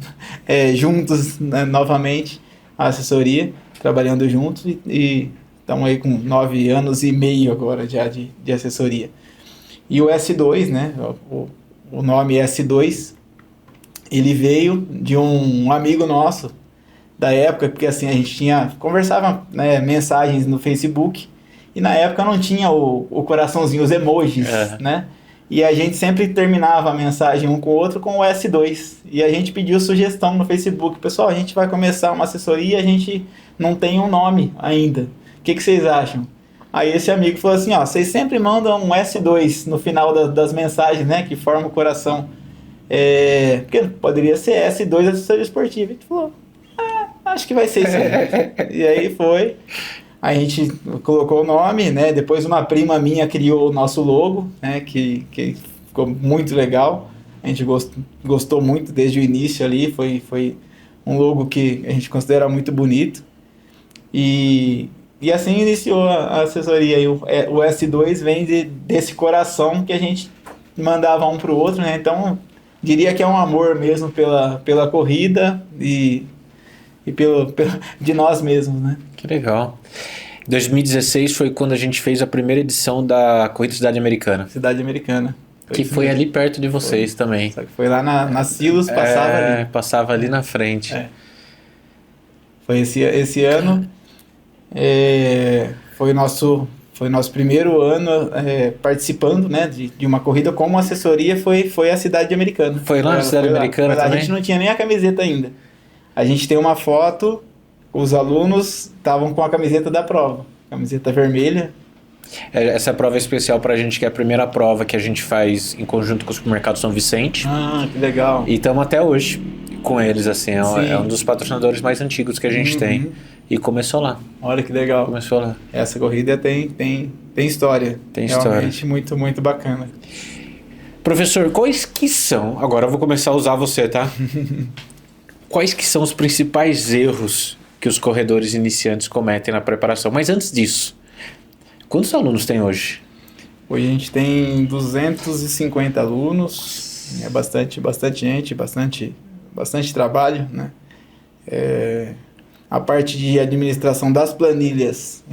juntos, né, novamente a assessoria, trabalhando juntos e estamos aí com 9 anos e meio agora já de assessoria. E o S2, né, o nome S2, ele veio de um amigo nosso da época, porque assim, a gente conversava, né, mensagens no Facebook. E na época não tinha o coraçãozinho, os emojis, né? E a gente sempre terminava a mensagem um com o outro com o S2. E a gente pediu sugestão no Facebook. Pessoal, a gente vai começar uma assessoria e a gente não tem um nome ainda. O que vocês acham? Aí esse amigo falou assim, ó, vocês sempre mandam um S2 no final das mensagens, né, que forma o coração. Porque poderia ser S2 assessoria esportiva. A gente falou, acho que vai ser isso aí. E aí foi, a gente colocou o nome, né, depois uma prima minha criou o nosso logo, né, que ficou muito legal. A gente gostou muito desde o início ali, foi um logo que a gente considera muito bonito. E assim iniciou a assessoria. E o S2 vem desse coração que a gente mandava um para o outro, né? Então, diria que é um amor mesmo pela corrida e de nós mesmos, né? Que legal. 2016 foi quando a gente fez a primeira edição da Corrida Cidade Americana. Cidade Americana. Que foi ali perto de vocês também. Só que foi lá na Silos, passava ali. Passava ali na frente. Foi esse ano. Foi nosso primeiro ano participando, né, de uma corrida como assessoria, foi a Cidade Americana. Foi lá na Cidade Americana também? A gente não tinha nem a camiseta ainda. A gente tem uma foto, os alunos estavam com a camiseta da prova, camiseta vermelha. Essa prova é especial pra gente, que é a primeira prova que a gente faz em conjunto com o Supermercado São Vicente. Ah, que legal. E estamos até hoje com eles, assim, é um dos patrocinadores mais antigos que a gente tem. E começou lá. Olha que legal. Começou lá. Essa corrida tem história. Tem história. Realmente muito, muito bacana. Professor, quais que são... Agora eu vou começar a usar você, tá? Quais que são os principais erros que os corredores iniciantes cometem na preparação? Mas antes disso, quantos alunos tem hoje? Hoje a gente tem 250 alunos, é bastante gente, bastante trabalho, né? A parte de administração das planilhas,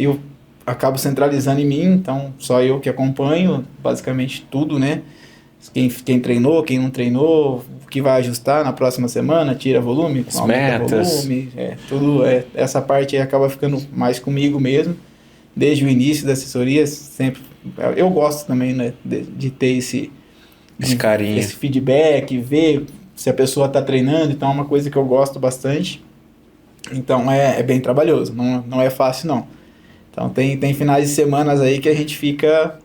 eu acabo centralizando em mim, então só eu que acompanho basicamente tudo, né? Quem treinou, quem não treinou, o que vai ajustar na próxima semana, tira volume, as metas, volume, tudo, essa parte aí acaba ficando mais comigo mesmo, desde o início da assessoria, sempre, eu gosto também, né, de ter esse carinho, esse feedback, ver se a pessoa está treinando, então é uma coisa que eu gosto bastante. Então é bem trabalhoso, não é fácil não. Então tem finais de semanas aí que a gente fica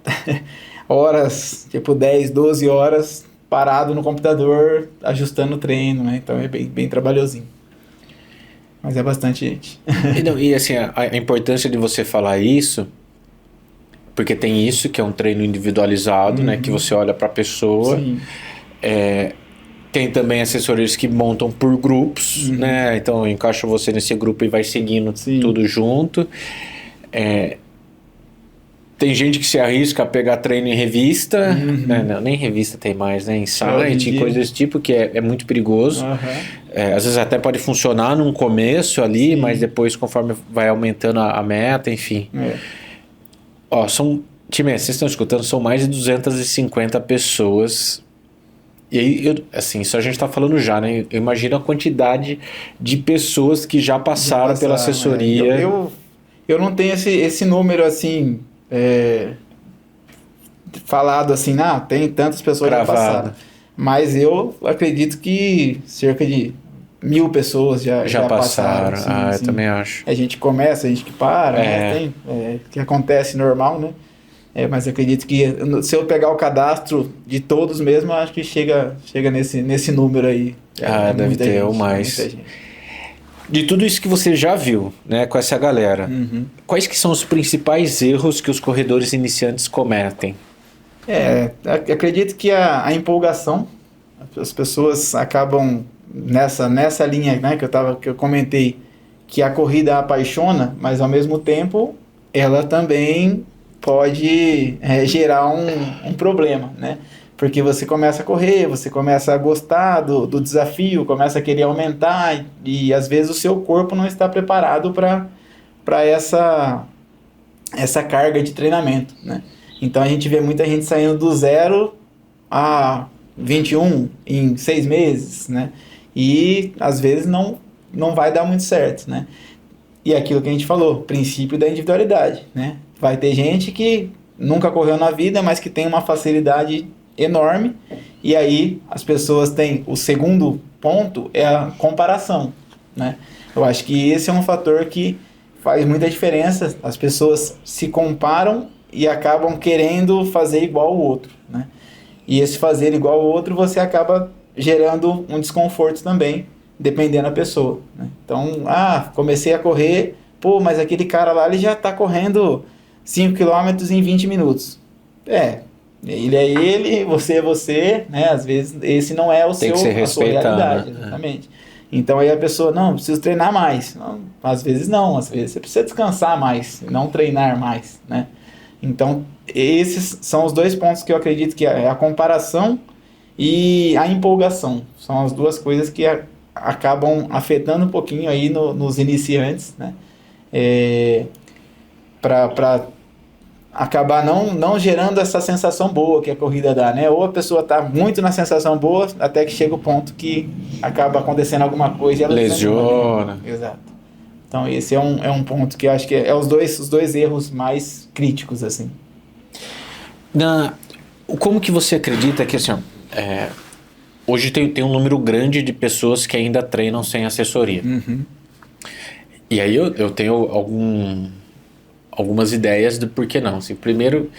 horas, tipo 10, 12 horas parado no computador, ajustando o treino, né? Então é bem trabalhosinho. Mas é bastante gente. E assim, a importância de você falar isso, porque tem isso que é um treino individualizado, né? Que você olha para a pessoa. Sim. Tem também assessorias que montam por grupos, né? Então encaixa você nesse grupo e vai seguindo tudo junto. Tem gente que se arrisca a pegar treino em revista, né? Não, nem revista tem mais, né? Em site, coisas desse tipo, que é muito perigoso. Às vezes até pode funcionar num começo ali, mas depois, conforme vai aumentando a meta, enfim. Ó, time, vocês estão escutando, são mais de 250 pessoas. E aí, assim, isso a gente está falando já, né? Eu imagino a quantidade de pessoas que já passaram pela assessoria. Eu não tenho esse número, assim, falado assim, tem tantas pessoas que já passaram. Mas eu acredito que cerca de 1.000 pessoas já passaram. Sim. Eu também acho. A gente começa, a gente que para, mas que acontece normal, né? Mas eu acredito que se eu pegar o cadastro de todos mesmo, eu acho que chega nesse número aí. Deve ter ou mais. De tudo isso que você já viu, né, com essa galera, quais que são os principais erros que os corredores iniciantes cometem? Acredito que a empolgação, as pessoas acabam nessa linha, né, que eu comentei, que a corrida apaixona, mas ao mesmo tempo ela também pode gerar um problema, né? Porque você começa a correr, você começa a gostar do desafio, começa a querer aumentar e às vezes o seu corpo não está preparado para essa carga de treinamento, né? Então a gente vê muita gente saindo do 0 a 21 em 6 meses, né? E às vezes não vai dar muito certo, né? E aquilo que a gente falou, princípio da individualidade, né? Vai ter gente que nunca correu na vida, mas que tem uma facilidade enorme, e aí as pessoas têm... O segundo ponto é a comparação, né? Eu acho que esse é um fator que faz muita diferença. As pessoas se comparam e acabam querendo fazer igual ao outro, né? E esse fazer igual ao outro, você acaba gerando um desconforto também, dependendo da pessoa, né? Então, comecei a correr, mas aquele cara lá, ele já está correndo 5 km em 20 minutos. Ele é ele, você é você, né? Às vezes esse não é a sua realidade, né? Exatamente. Então aí a pessoa, não, preciso treinar mais. Não, às vezes você precisa descansar mais, não treinar mais, né? Então esses são os dois pontos que eu acredito que é a comparação e a empolgação. São as duas coisas que acabam afetando um pouquinho aí nos iniciantes, né? Para acabar não gerando essa sensação boa que a corrida dá, né? Ou a pessoa está muito na sensação boa, até que chega o ponto que acaba acontecendo alguma coisa e ela lesiona. Exato. Então esse é um ponto que eu acho que é os dois erros mais críticos, assim. Como que você acredita que, assim, hoje tem um número grande de pessoas que ainda treinam sem assessoria. Uhum. E aí eu tenho algumas ideias do porquê não. Assim, primeiro,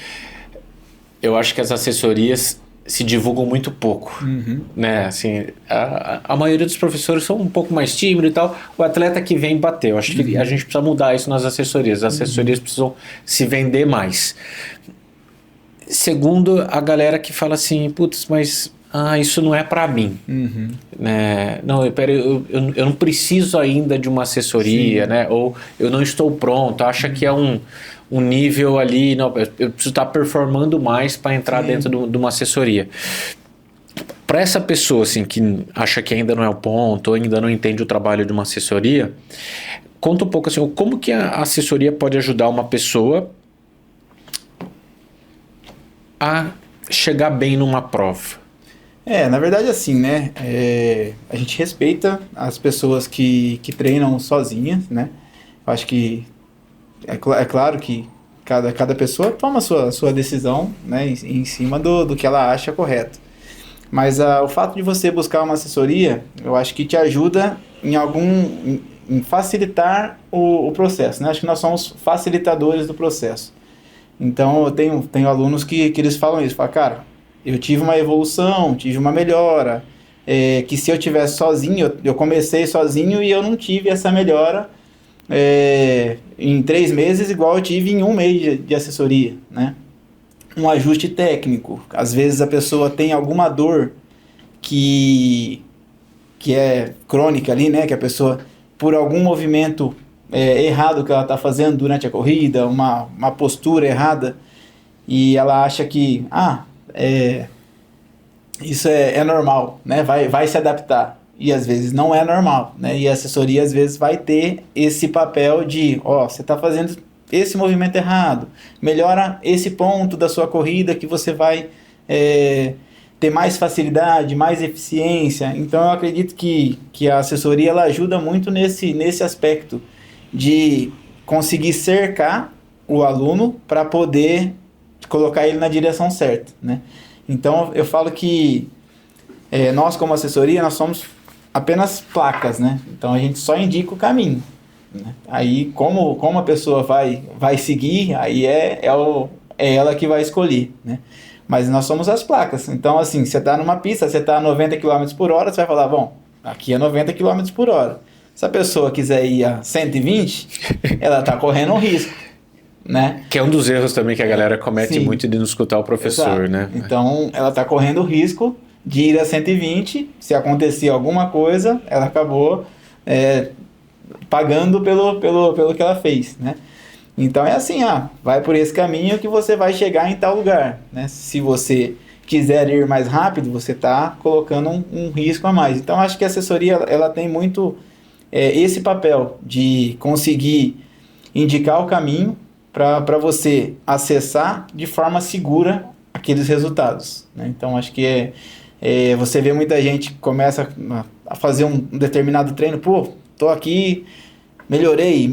eu acho que as assessorias se divulgam muito pouco, uhum. né? Assim, a maioria dos professores são um pouco mais tímidos e tal. O atleta que vem bater. Eu acho que a gente precisa mudar isso nas assessorias. As assessorias precisam se vender mais. Segundo, a galera que fala assim, putz, mas isso não é pra mim. Uhum. Não, eu não preciso ainda de uma assessoria, né? Ou eu não estou pronto, acha que é um nível ali, não, eu preciso estar performando mais para entrar dentro de uma assessoria. Para essa pessoa assim, que acha que ainda não é o ponto, ou ainda não entende o trabalho de uma assessoria, conta um pouco assim, como que a assessoria pode ajudar uma pessoa a chegar bem numa prova? Na verdade, assim, né? A gente respeita as pessoas que treinam sozinhas, né? Eu acho que é claro que cada pessoa toma a sua decisão, né? Em cima do que ela acha correto. Mas o fato de você buscar uma assessoria, eu acho que te ajuda em facilitar o processo, né? Acho que nós somos facilitadores do processo. Então, eu tenho alunos que eles falam isso, falam, cara, eu tive uma evolução, tive uma melhora, que se eu tivesse sozinho, eu comecei sozinho e eu não tive essa melhora em 3 meses, igual eu tive em 1 mês de assessoria, né? Um ajuste técnico, às vezes a pessoa tem alguma dor que é crônica ali, né? Que a pessoa, por algum movimento errado que ela está fazendo durante a corrida, uma postura errada, e ela acha que isso é normal, né? Vai se adaptar. E às vezes não é normal, né? E a assessoria às vezes vai ter esse papel de, você está fazendo esse movimento errado, melhora esse ponto da sua corrida que você vai ter mais facilidade, mais eficiência. Então eu acredito que a assessoria ela ajuda muito nesse aspecto de conseguir cercar o aluno para poder colocar ele na direção certa, né? Então eu falo que nós como assessoria nós somos apenas placas, né? Então a gente só indica o caminho, né? Aí como a pessoa vai seguir, aí é ela que vai escolher, né? Mas nós somos as placas. Então assim, você está numa pista, você está a 90 km por hora, você vai falar, bom, aqui é 90 km por hora. Se a pessoa quiser ir a 120, ela está correndo um risco, né? Que é um dos erros também que a galera comete muito de não escutar o professor, né? Então, ela está correndo o risco de ir a 120, se acontecer alguma coisa, ela acabou pagando pelo que ela fez, né? Então, é assim, vai por esse caminho que você vai chegar em tal lugar, né? Se você quiser ir mais rápido, você está colocando um risco a mais. Então, acho que a assessoria, ela tem muito esse papel de conseguir indicar o caminho para você acessar de forma segura aqueles resultados, né? Então acho que você vê muita gente que começa a fazer um determinado treino, tô aqui, melhorei,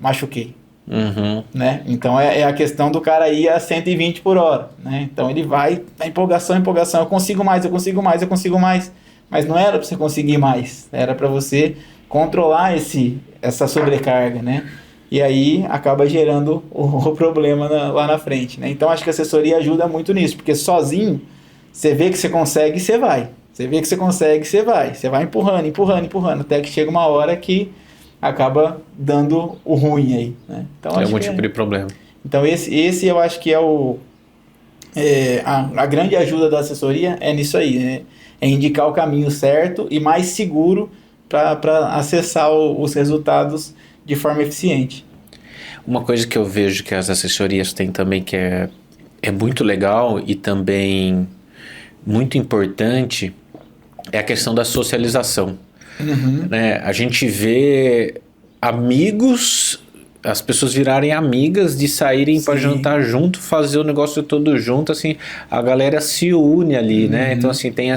machuquei, né? Então é a questão do cara ir a 120 por hora, né? Então ele vai na empolgação, eu consigo mais, mas não era para você conseguir mais, era para você controlar essa sobrecarga, né? E aí acaba gerando o problema lá na frente, né? Então acho que a assessoria ajuda muito nisso, porque sozinho você vê que você consegue e você vai. Você vê que você consegue e você vai. Você vai empurrando, até que chega uma hora que acaba dando o ruim aí, né? Então, Tem algum tipo de problema. Então esse eu acho que a grande ajuda da assessoria é nisso aí, né? É indicar o caminho certo e mais seguro para acessar os resultados de forma eficiente. Uma coisa que eu vejo que as assessorias têm também que é muito legal e também muito importante é a questão da socialização. Né? A gente vê amigos, as pessoas virarem amigas de saírem para jantar junto, fazer o negócio todo junto, assim, a galera se une ali, né? Então, assim, tem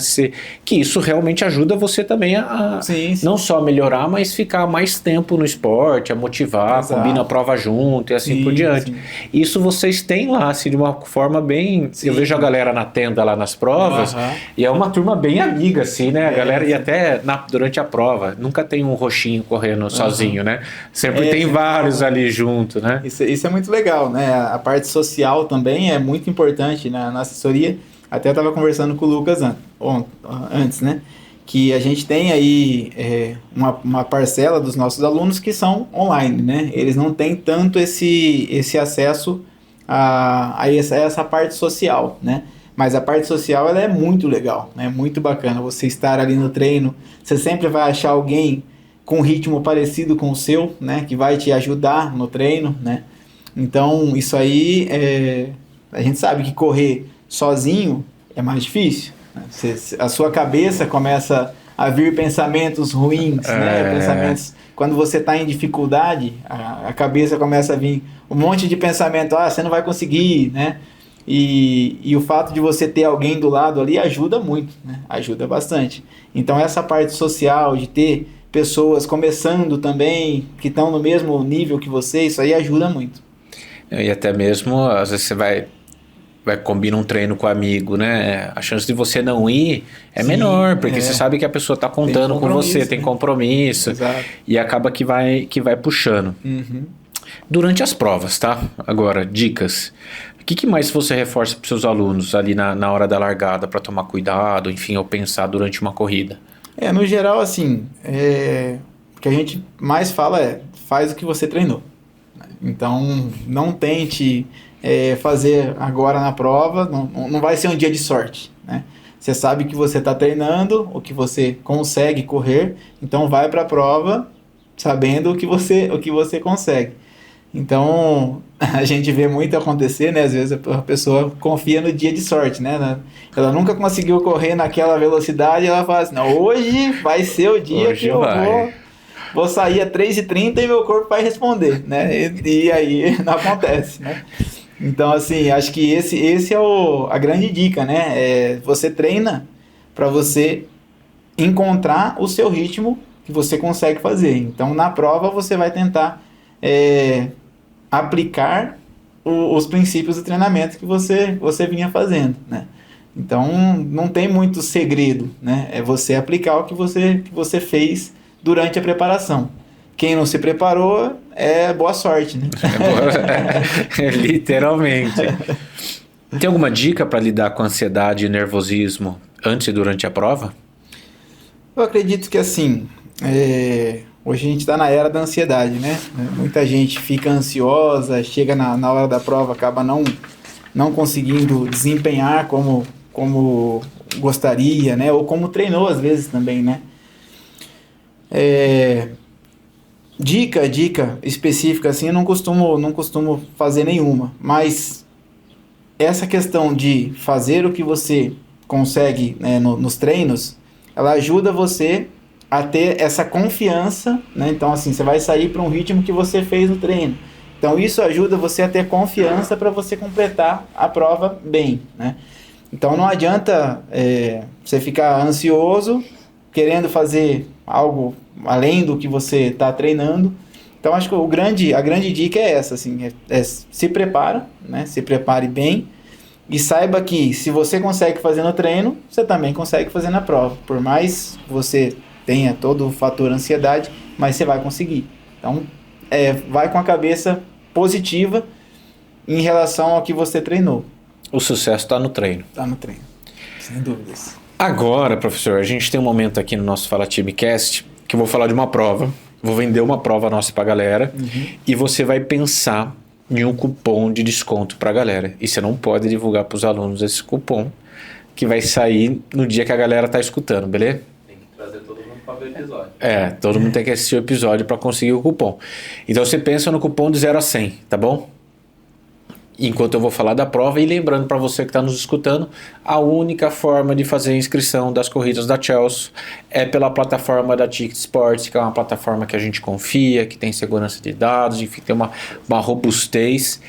que isso realmente ajuda você também a não só melhorar, mas ficar mais tempo no esporte, a motivar, combina a prova junto e assim por diante. Isso vocês têm lá, assim, de uma forma bem... Eu vejo a galera na tenda lá nas provas e é uma turma bem amiga, assim, né? A galera, e até durante a prova, nunca tem um roxinho correndo sozinho, né? Sempre tem vários ali junto, né? Isso é muito legal, né? A parte social também é muito importante na assessoria. Até eu estava conversando com o Lucas antes, né? Que a gente tem aí uma parcela dos nossos alunos que são online, né? Eles não têm tanto esse acesso a essa parte social, né? Mas a parte social ela é muito legal, né? Muito bacana você estar ali no treino. Você sempre vai achar alguém com um ritmo parecido com o seu, né, que vai te ajudar no treino, né? Então, isso aí, a gente sabe que correr sozinho é mais difícil, né? A sua cabeça começa a vir pensamentos ruins, né? Pensamentos, quando você está em dificuldade, a cabeça começa a vir um monte de pensamento, você não vai conseguir, né? E o fato de você ter alguém do lado ali ajuda muito, né? Ajuda bastante. Então, essa parte social, de ter pessoas começando também, que estão no mesmo nível que você, isso aí ajuda muito. E até mesmo, às vezes você vai combinar um treino com um amigo, né? A chance de você não ir é menor, porque você sabe que a pessoa está contando com você, tem compromisso, e acaba que vai puxando. Durante as provas, tá? Agora, dicas. O que mais você reforça para os seus alunos ali na hora da largada, para tomar cuidado, enfim, ou pensar durante uma corrida? No geral, assim, o que a gente mais fala faz o que você treinou. Então, não tente fazer agora na prova, não vai ser um dia de sorte, né? Você sabe que você está treinando, o que você consegue correr, então vai para a prova sabendo o que você consegue. Então, a gente vê muito acontecer, né? Às vezes a pessoa confia no dia de sorte, né? Ela nunca conseguiu correr naquela velocidade, ela fala assim, não, hoje vai ser o dia que eu vou sair a 3h30 e meu corpo vai responder, né? E aí não acontece, né? Então, assim, acho que esse é a grande dica, né? Você treina para você encontrar o seu ritmo que você consegue fazer. Então, na prova, você vai tentar aplicar os princípios do treinamento que você vinha fazendo, né? Então, não tem muito segredo, né? É você aplicar o que você fez durante a preparação. Quem não se preparou, boa sorte, né? Literalmente. Tem alguma dica para lidar com ansiedade e nervosismo antes e durante a prova? Eu acredito que, assim, hoje a gente está na era da ansiedade, né? Muita gente fica ansiosa, chega na hora da prova, acaba não conseguindo desempenhar como gostaria, né? Ou como treinou às vezes também, né? Dica específica assim, eu não costumo fazer nenhuma, mas essa questão de fazer o que você consegue, né, nos treinos, ela ajuda você a ter essa confiança, né? Então, assim, você vai sair para um ritmo que você fez no treino. Então, isso ajuda você a ter confiança para você completar a prova bem, né? Então, não adianta você ficar ansioso, querendo fazer algo além do que você está treinando. Então, acho que a grande dica é essa, assim, se prepara, né? Se prepare bem e saiba que se você consegue fazer no treino, você também consegue fazer na prova. Por mais que você tenha todo o fator ansiedade, mas você vai conseguir. Então, vai com a cabeça positiva em relação ao que você treinou. O sucesso está no treino. Está no treino, sem dúvidas. Agora, professor, a gente tem um momento aqui no nosso Fala Time Cast que eu vou falar de uma prova, vou vender uma prova nossa pra galera, e você vai pensar em um cupom de desconto pra galera. E você não pode divulgar pros alunos esse cupom, que vai sair no dia que a galera tá escutando, beleza? Tem que trazer todo mundo para ver o episódio. Todo mundo tem que assistir o episódio para conseguir o cupom. Então você pensa no cupom de 0 a 100, tá bom? Enquanto eu vou falar da prova, e lembrando para você que está nos escutando, a única forma de fazer a inscrição das corridas da Chelsea é pela plataforma da Ticket Sports, que é uma plataforma que a gente confia, que tem segurança de dados, enfim, tem uma robustez.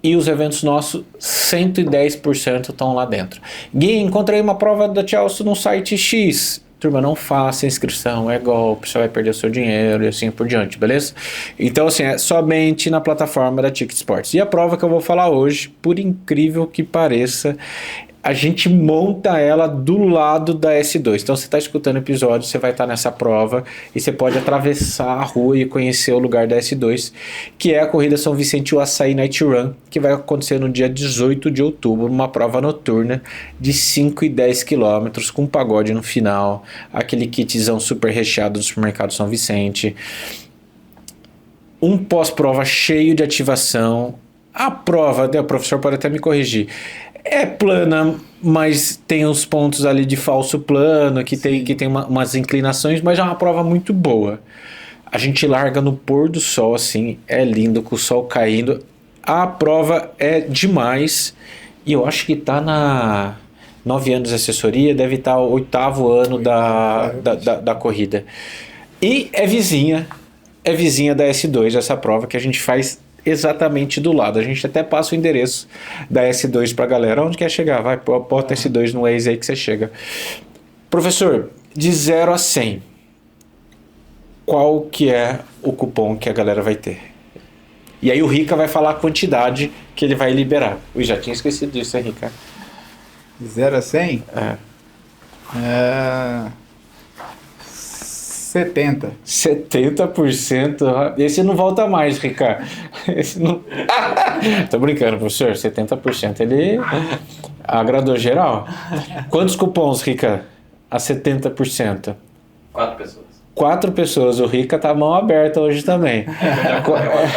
E os eventos nossos, 110% estão lá dentro. Gui, encontrei uma prova da Chelsea no site X. Turma, não faça inscrição, é golpe, você vai perder o seu dinheiro e assim por diante, beleza? Então, assim, é somente na plataforma da Ticket Sports. E a prova que eu vou falar hoje, por incrível que pareça, a gente monta ela do lado da S2. Então, você está escutando o episódio, você vai estar nessa prova e você pode atravessar a rua e conhecer o lugar da S2, que é a Corrida São Vicente Açaí Night Run, que vai acontecer no dia 18 de outubro, uma prova noturna de 5 e 10 quilômetros, com pagode no final, aquele kitzão super recheado do supermercado São Vicente, um pós-prova cheio de ativação. A prova, o professor pode até me corrigir, é plana, mas tem uns pontos ali de falso plano, que tem umas inclinações, mas é uma prova muito boa. A gente larga no pôr do sol, assim, é lindo, com o sol caindo. A prova é demais, e eu acho que tá na 9 anos de assessoria, deve estar o 8º ano da corrida. E é vizinha da S2, essa prova que a gente faz exatamente do lado. A gente até passa o endereço da S2 pra galera. Onde quer chegar? Vai, bota S2 no Waze aí que você chega. Professor, de 0 a 100, qual que é o cupom que a galera vai ter? E aí o Rica vai falar a quantidade que ele vai liberar. Eu já tinha esquecido disso, hein, Rica? De 0 a 100? 70. 70%. Esse não volta mais, Ricardo. Esse não... Tô brincando, professor. 70%. Ele agradou geral. Quantos cupons, Rica? A 70%? 4 pessoas. 4 pessoas. O Rica tá mão aberta hoje também.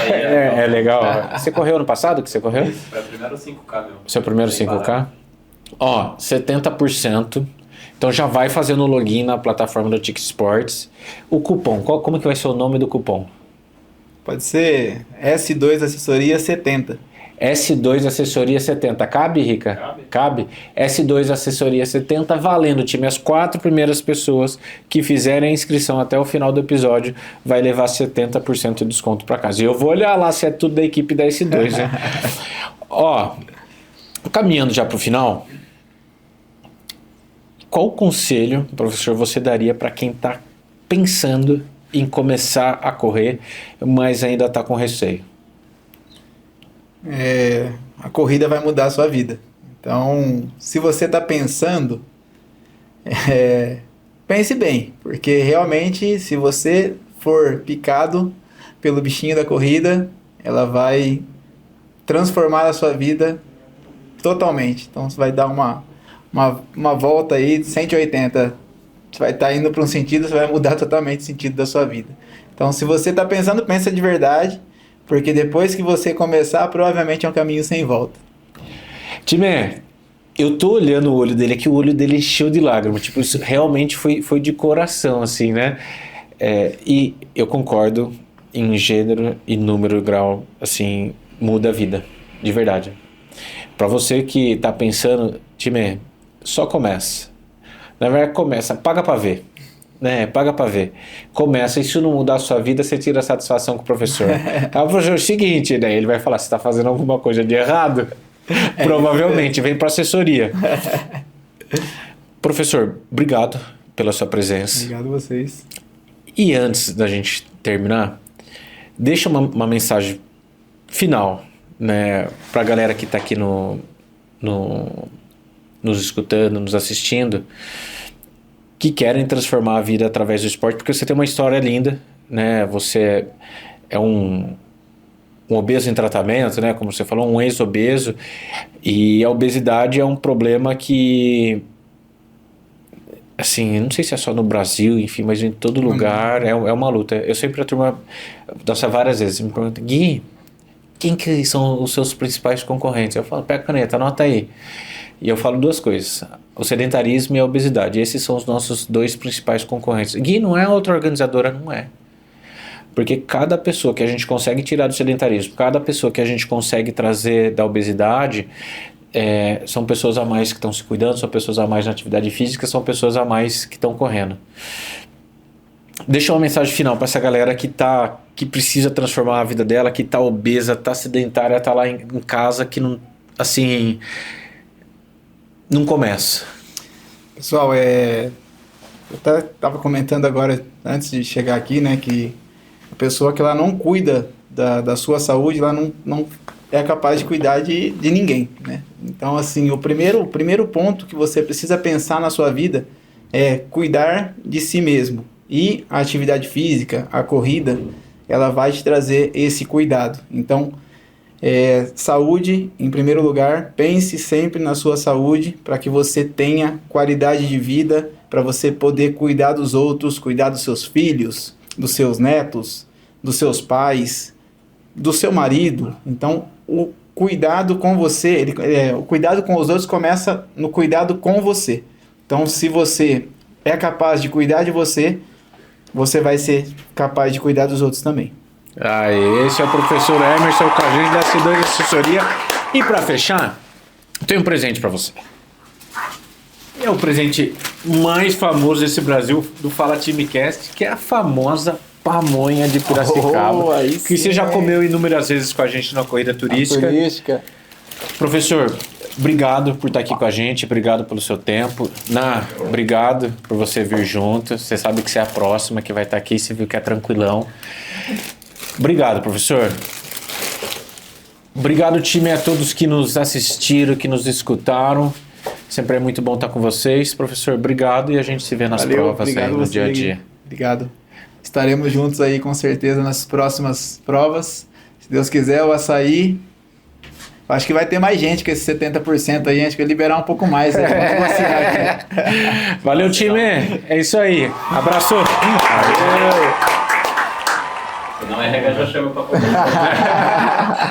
É legal. Você correu ano passado? Que você correu? Foi o primeiro 5K, meu. Seu primeiro 5K? Ó, 70%. Então já vai fazendo o login na plataforma do Ticket Sports. O cupom, como que vai ser o nome do cupom? Pode ser S2 Assessoria 70. S2 Assessoria 70. Cabe, Rica? Cabe. S2 Assessoria 70, valendo, time. As 4 primeiras pessoas que fizerem a inscrição até o final do episódio vai levar 70% de desconto para casa. E eu vou olhar lá se é tudo da equipe da S2, né? Ó, caminhando já para o final... Qual conselho, professor, você daria para quem está pensando em começar a correr, mas ainda está com receio? A corrida vai mudar a sua vida. Então, se você está pensando, pense bem, porque realmente, se você for picado pelo bichinho da corrida, ela vai transformar a sua vida totalmente. Então, você vai dar uma volta aí de 180. Você vai estar indo para um sentido, você vai mudar totalmente o sentido da sua vida. Então, se você está pensando, pensa de verdade, porque depois que você começar, provavelmente é um caminho sem volta. Time, eu tô olhando o olho dele aqui, o olho dele encheu de lágrimas. Tipo, isso realmente foi de coração, assim, né? E eu concordo em gênero e número e grau, assim, muda a vida, de verdade. Para você que tá pensando, time, só começa. Na verdade, começa, paga para ver. Né? Paga para ver. Começa, e se não mudar a sua vida, você tira a satisfação com o professor. O professor, é o seguinte, né? Ele vai falar, você está fazendo alguma coisa de errado? Provavelmente, vem para assessoria. Professor, obrigado pela sua presença. Obrigado a vocês. E antes da gente terminar, deixa uma mensagem final, né, para a galera que está aqui nos escutando, nos assistindo. que querem transformar a vida através do esporte, porque você tem uma história linda, né? Você é um obeso em tratamento, né? Como você falou, um ex-obeso, e a obesidade é um problema que, assim, não sei se é só no Brasil, enfim, mas em todo lugar é uma luta. Eu sempre, a turma, nossa, várias vezes me pergunta, Gui, quem que são os seus principais concorrentes? Eu falo, pega a caneta, anota aí. E eu falo duas coisas, o sedentarismo e a obesidade. Esses são os nossos dois principais concorrentes. Gui, não é outra organizadora? Não é. Porque cada pessoa que a gente consegue tirar do sedentarismo, cada pessoa que a gente consegue trazer da obesidade, são pessoas a mais que estão se cuidando, são pessoas a mais na atividade física, são pessoas a mais que estão correndo. Deixa uma mensagem final para essa galera que precisa transformar a vida dela, que está obesa, está sedentária, está lá em casa, que não, assim, não começa. Pessoal, eu até estava comentando agora, antes de chegar aqui, né, que a pessoa que ela não cuida da sua saúde, ela não é capaz de cuidar de ninguém, né? Então, assim, o primeiro ponto que você precisa pensar na sua vida é cuidar de si mesmo. E a atividade física, a corrida, ela vai te trazer esse cuidado. Então, saúde em primeiro lugar, pense sempre na sua saúde para que você tenha qualidade de vida, para você poder cuidar dos outros, cuidar dos seus filhos, dos seus netos, dos seus pais, do seu marido. Então, o cuidado com você, o cuidado com os outros começa no cuidado com você. Então, se você é capaz de cuidar de você, você vai ser capaz de cuidar dos outros também. Esse é o professor Emerson com a gente da C2 Assessoria. E para fechar, tenho um presente para você. É o presente mais famoso desse Brasil do Fala Timecast, que é a famosa pamonha de Piracicaba, que você já comeu inúmeras vezes com a gente na corrida turística. Professor, obrigado por estar aqui com a gente, obrigado pelo seu tempo. Obrigado por você vir junto. Você sabe que você é a próxima que vai estar aqui, você viu que é tranquilão. Obrigado, professor. Obrigado, time, a todos que nos assistiram, que nos escutaram. Sempre é muito bom estar com vocês. Professor, obrigado e a gente se vê nas provas aí no dia a dia. Obrigado. Estaremos juntos aí com certeza nas próximas provas. Se Deus quiser, o açaí. Acho que vai ter mais gente com esse 70% aí, acho que vai liberar um pouco mais. Valeu, time. É isso aí. Abraço. Se não é regra, já chama pra comer.